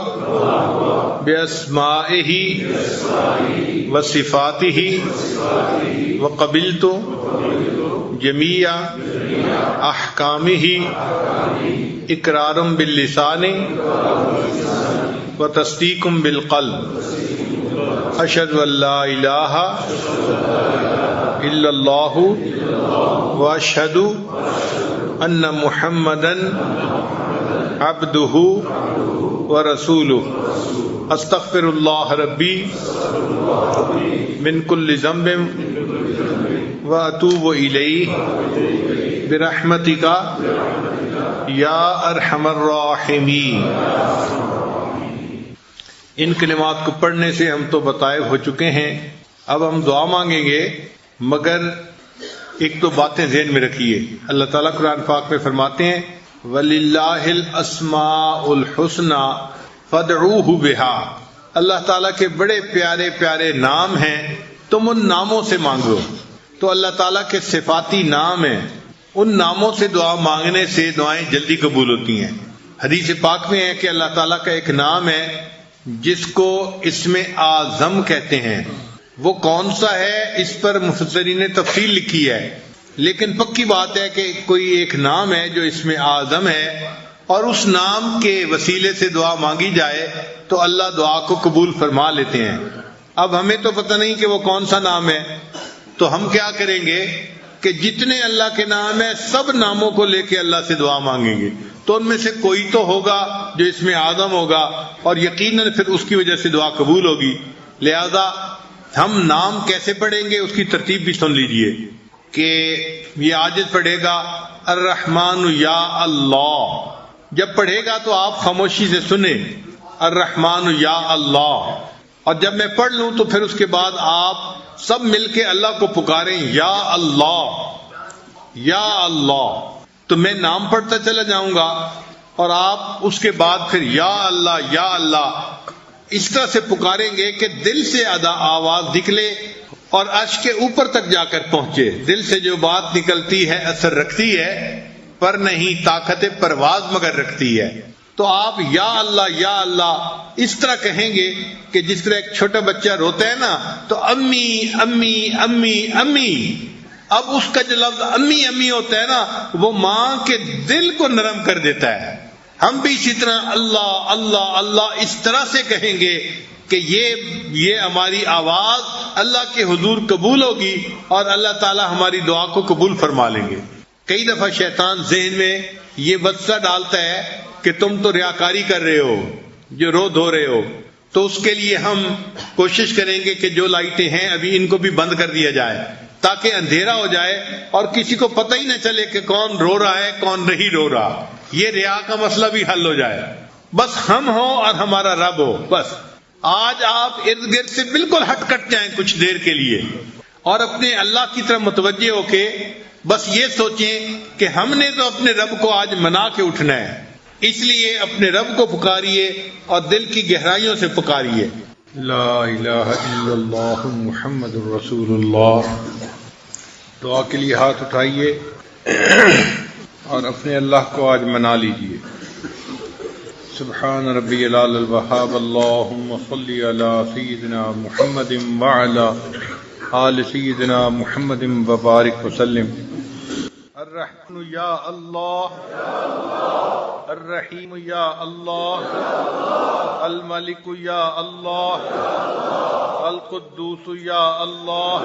باسمائہ وصفاتہ وقبلت جمیع احکامہ اقرار باللسان وتصدیق بالقلب اشہد ان لا الہ الا اللہ واشہد ان محمدا عبدہ ورسولہ استغفر اللہ ربی من کل ذنب واتوب الیہ برحمتک یا ارحم الراحمین۔ ان کلمات کو پڑھنے سے ہم تو بتائے ہو چکے ہیں، اب ہم دعا مانگیں گے، مگر ایک تو باتیں ذہن میں رکھیے۔ اللہ تعالیٰ قرآن پاک میں فرماتے ہیں وَلِلَّهِ الْأَسْمَاءُ الْحُسْنَى فَادْعُوهُ بِهَا، اللہ تعالیٰ کے بڑے پیارے پیارے نام ہیں، تم ان ناموں سے مانگو۔ تو اللہ تعالیٰ کے صفاتی نام ہیں، ان ناموں سے دعا مانگنے سے دعائیں جلدی قبول ہوتی ہیں۔ حدیث پاک میں ہے کہ اللہ تعالیٰ کا ایک نام ہے جس کو اسم اعظم کہتے ہیں، وہ کون سا ہے اس پر مفسرین نے تفصیل لکھی ہے، لیکن پکی بات ہے کہ کوئی ایک نام ہے جو اسم اعظم ہے، اور اس نام کے وسیلے سے دعا مانگی جائے تو اللہ دعا کو قبول فرما لیتے ہیں۔ اب ہمیں تو پتہ نہیں کہ وہ کون سا نام ہے، تو ہم کیا کریں گے کہ جتنے اللہ کے نام ہیں سب ناموں کو لے کے اللہ سے دعا مانگیں گے، تو ان میں سے کوئی تو ہوگا جو اسم اعظم ہوگا، اور یقیناً پھر اس کی وجہ سے دعا قبول ہوگی۔ لہذا ہم نام کیسے پڑھیں گے اس کی ترتیب بھی سن لیجئے کہ یہ عاجز پڑھے گا الرحمن یا اللہ، جب پڑھے گا تو آپ خاموشی سے سنیں الرحمن یا اللہ، اور جب میں پڑھ لوں تو پھر اس کے بعد آپ سب مل کے اللہ کو پکاریں یا اللہ یا اللہ۔ تو میں نام پڑھتا چلا جاؤں گا اور آپ اس کے بعد پھر یا اللہ اس طرح سے پکاریں گے کہ دل سے آواز نکلے اور عرش کے اوپر تک جا کر پہنچے۔ دل سے جو بات نکلتی ہے اثر رکھتی ہے، پر نہیں طاقت پرواز مگر رکھتی ہے۔ تو آپ یا اللہ اس طرح کہیں گے کہ جس طرح ایک چھوٹا بچہ روتا ہے نا تو امی امی امی امی، اب اس کا جو لفظ امی امی ہوتا ہے نا وہ ماں کے دل کو نرم کر دیتا ہے۔ ہم بھی اسی طرح اللہ اللہ اللہ اس طرح سے کہیں گے کہ یہ ہماری آواز اللہ کے حضور قبول ہوگی اور اللہ تعالی ہماری دعا کو قبول فرما لیں گے۔ کئی دفعہ شیطان ذہن میں یہ وسوسہ ڈالتا ہے کہ تم تو ریاکاری کر رہے ہو جو رو دھو رہے ہو، تو اس کے لیے ہم کوشش کریں گے کہ جو لائٹیں ہیں ابھی ان کو بھی بند کر دیا جائے تاکہ اندھیرا ہو جائے اور کسی کو پتہ ہی نہ چلے کہ کون رو رہا ہے کون نہیں رو رہا۔ یہ ریا کا مسئلہ بھی حل ہو جائے، بس ہم ہوں اور ہمارا رب ہو۔ بس آج آپ ارد گرد سے بالکل ہٹ کٹ جائیں کچھ دیر کے لیے اور اپنے اللہ کی طرف متوجہ ہو کے بس یہ سوچیں کہ ہم نے تو اپنے رب کو آج منا کے اٹھنا ہے، اس لیے اپنے رب کو پکاریے اور دل کی گہرائیوں سے پکاریے لا الہ الا اللہ محمد الرسول اللہ۔ دعا کے لیے ہاتھ اٹھائیے اور اپنے اللہ کو آج منا لیجئے۔ سبحان ربی العلی الوہاب، اللہم صلی علی سیدنا محمد وعلی آل سیدنا محمد وبارک وسلم۔ الرحمن یا اللہ، الرحیم یا اللہ، الملک یا اللہ، القدوس یا اللہ،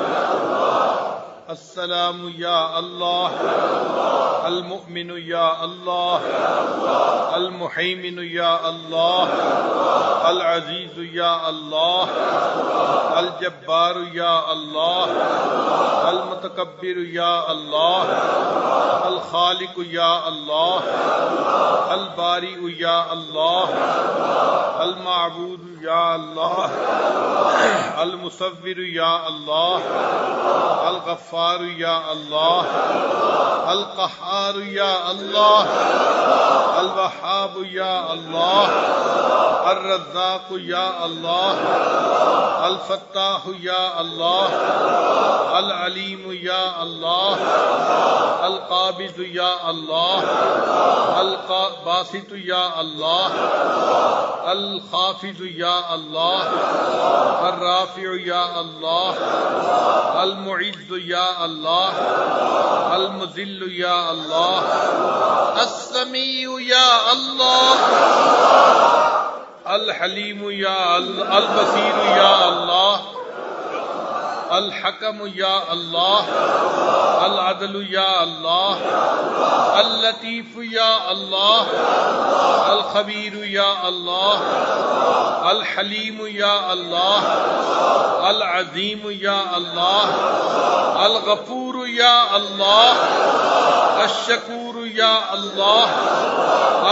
السلام یا اللہ، المؤمن یا اللہ، المحیمن یا اللہ، العزیز یا اللہ، الجبار یا اللہ، المتکبر یا اللہ، الخالق یا اللہ، البارئ یا اللہ، المعبود یا اللہ، المصور یا اللہ، الغفار یا اللہ، القہار یا اللہ، الوہاب یا اللہ، الرزاق یا اللہ، الفتاح یا اللہ، العلیم یا اللہ، القابض یا اللہ، الباسط یا اللہ، الخافض یا اللہ، الرافع یا اللہ، المعز یا اللہ، المذل یا اللہ، السمیع یا اللہ، الحلیم یا اللہ، البصیر یا اللہ، الحکم یا اللہ، العدل یا اللہ، اللطیف یا اللہ، الخبیر یا اللہ، الحلیم یا اللہ، العظیم یا اللہ، الغفور یا اللہ، الشکور یا اللہ،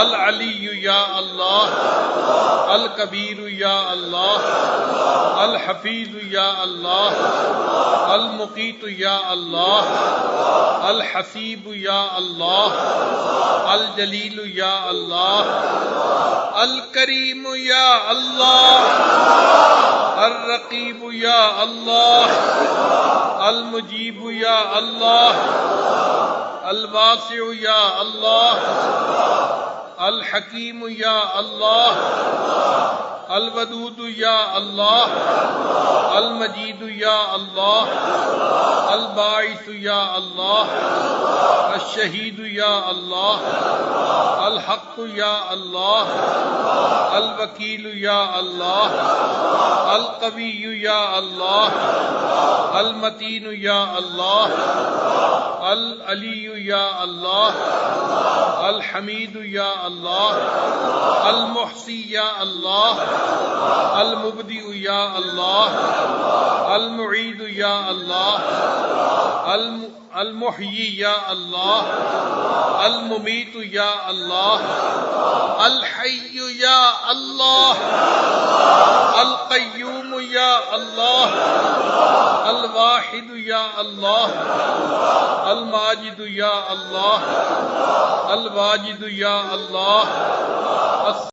العلی یا اللہ، الکبیر یا اللہ، الحفیظ یا اللہ، المقیت یا اللہ، الحسیب یا اللہ، الجلیل یا اللہ، الکریم یا اللہ، الرقیب یا اللہ، المجیب یا اللہ، الواسع یا اللہ، الحکیم یا اللہ، الودود یا اللہ، المجید یا اللہ، الباعث یا اللہ، الشہید یا اللہ، الحق یا اللہ، الوکیل یا اللہ، القوی یا اللہ، المتین یا اللہ، العلی یا اللہ، الحمید یا اللہ، المحصی یا اللہ، المبدئ یا اللہ، المعید یا اللہ، المحیی یا اللہ، الممیت یا اللہ، الحی یا اللہ، القیوم یا اللہ، الواحد یا اللہ، الماجد یا اللہ، الواجد یا اللہ،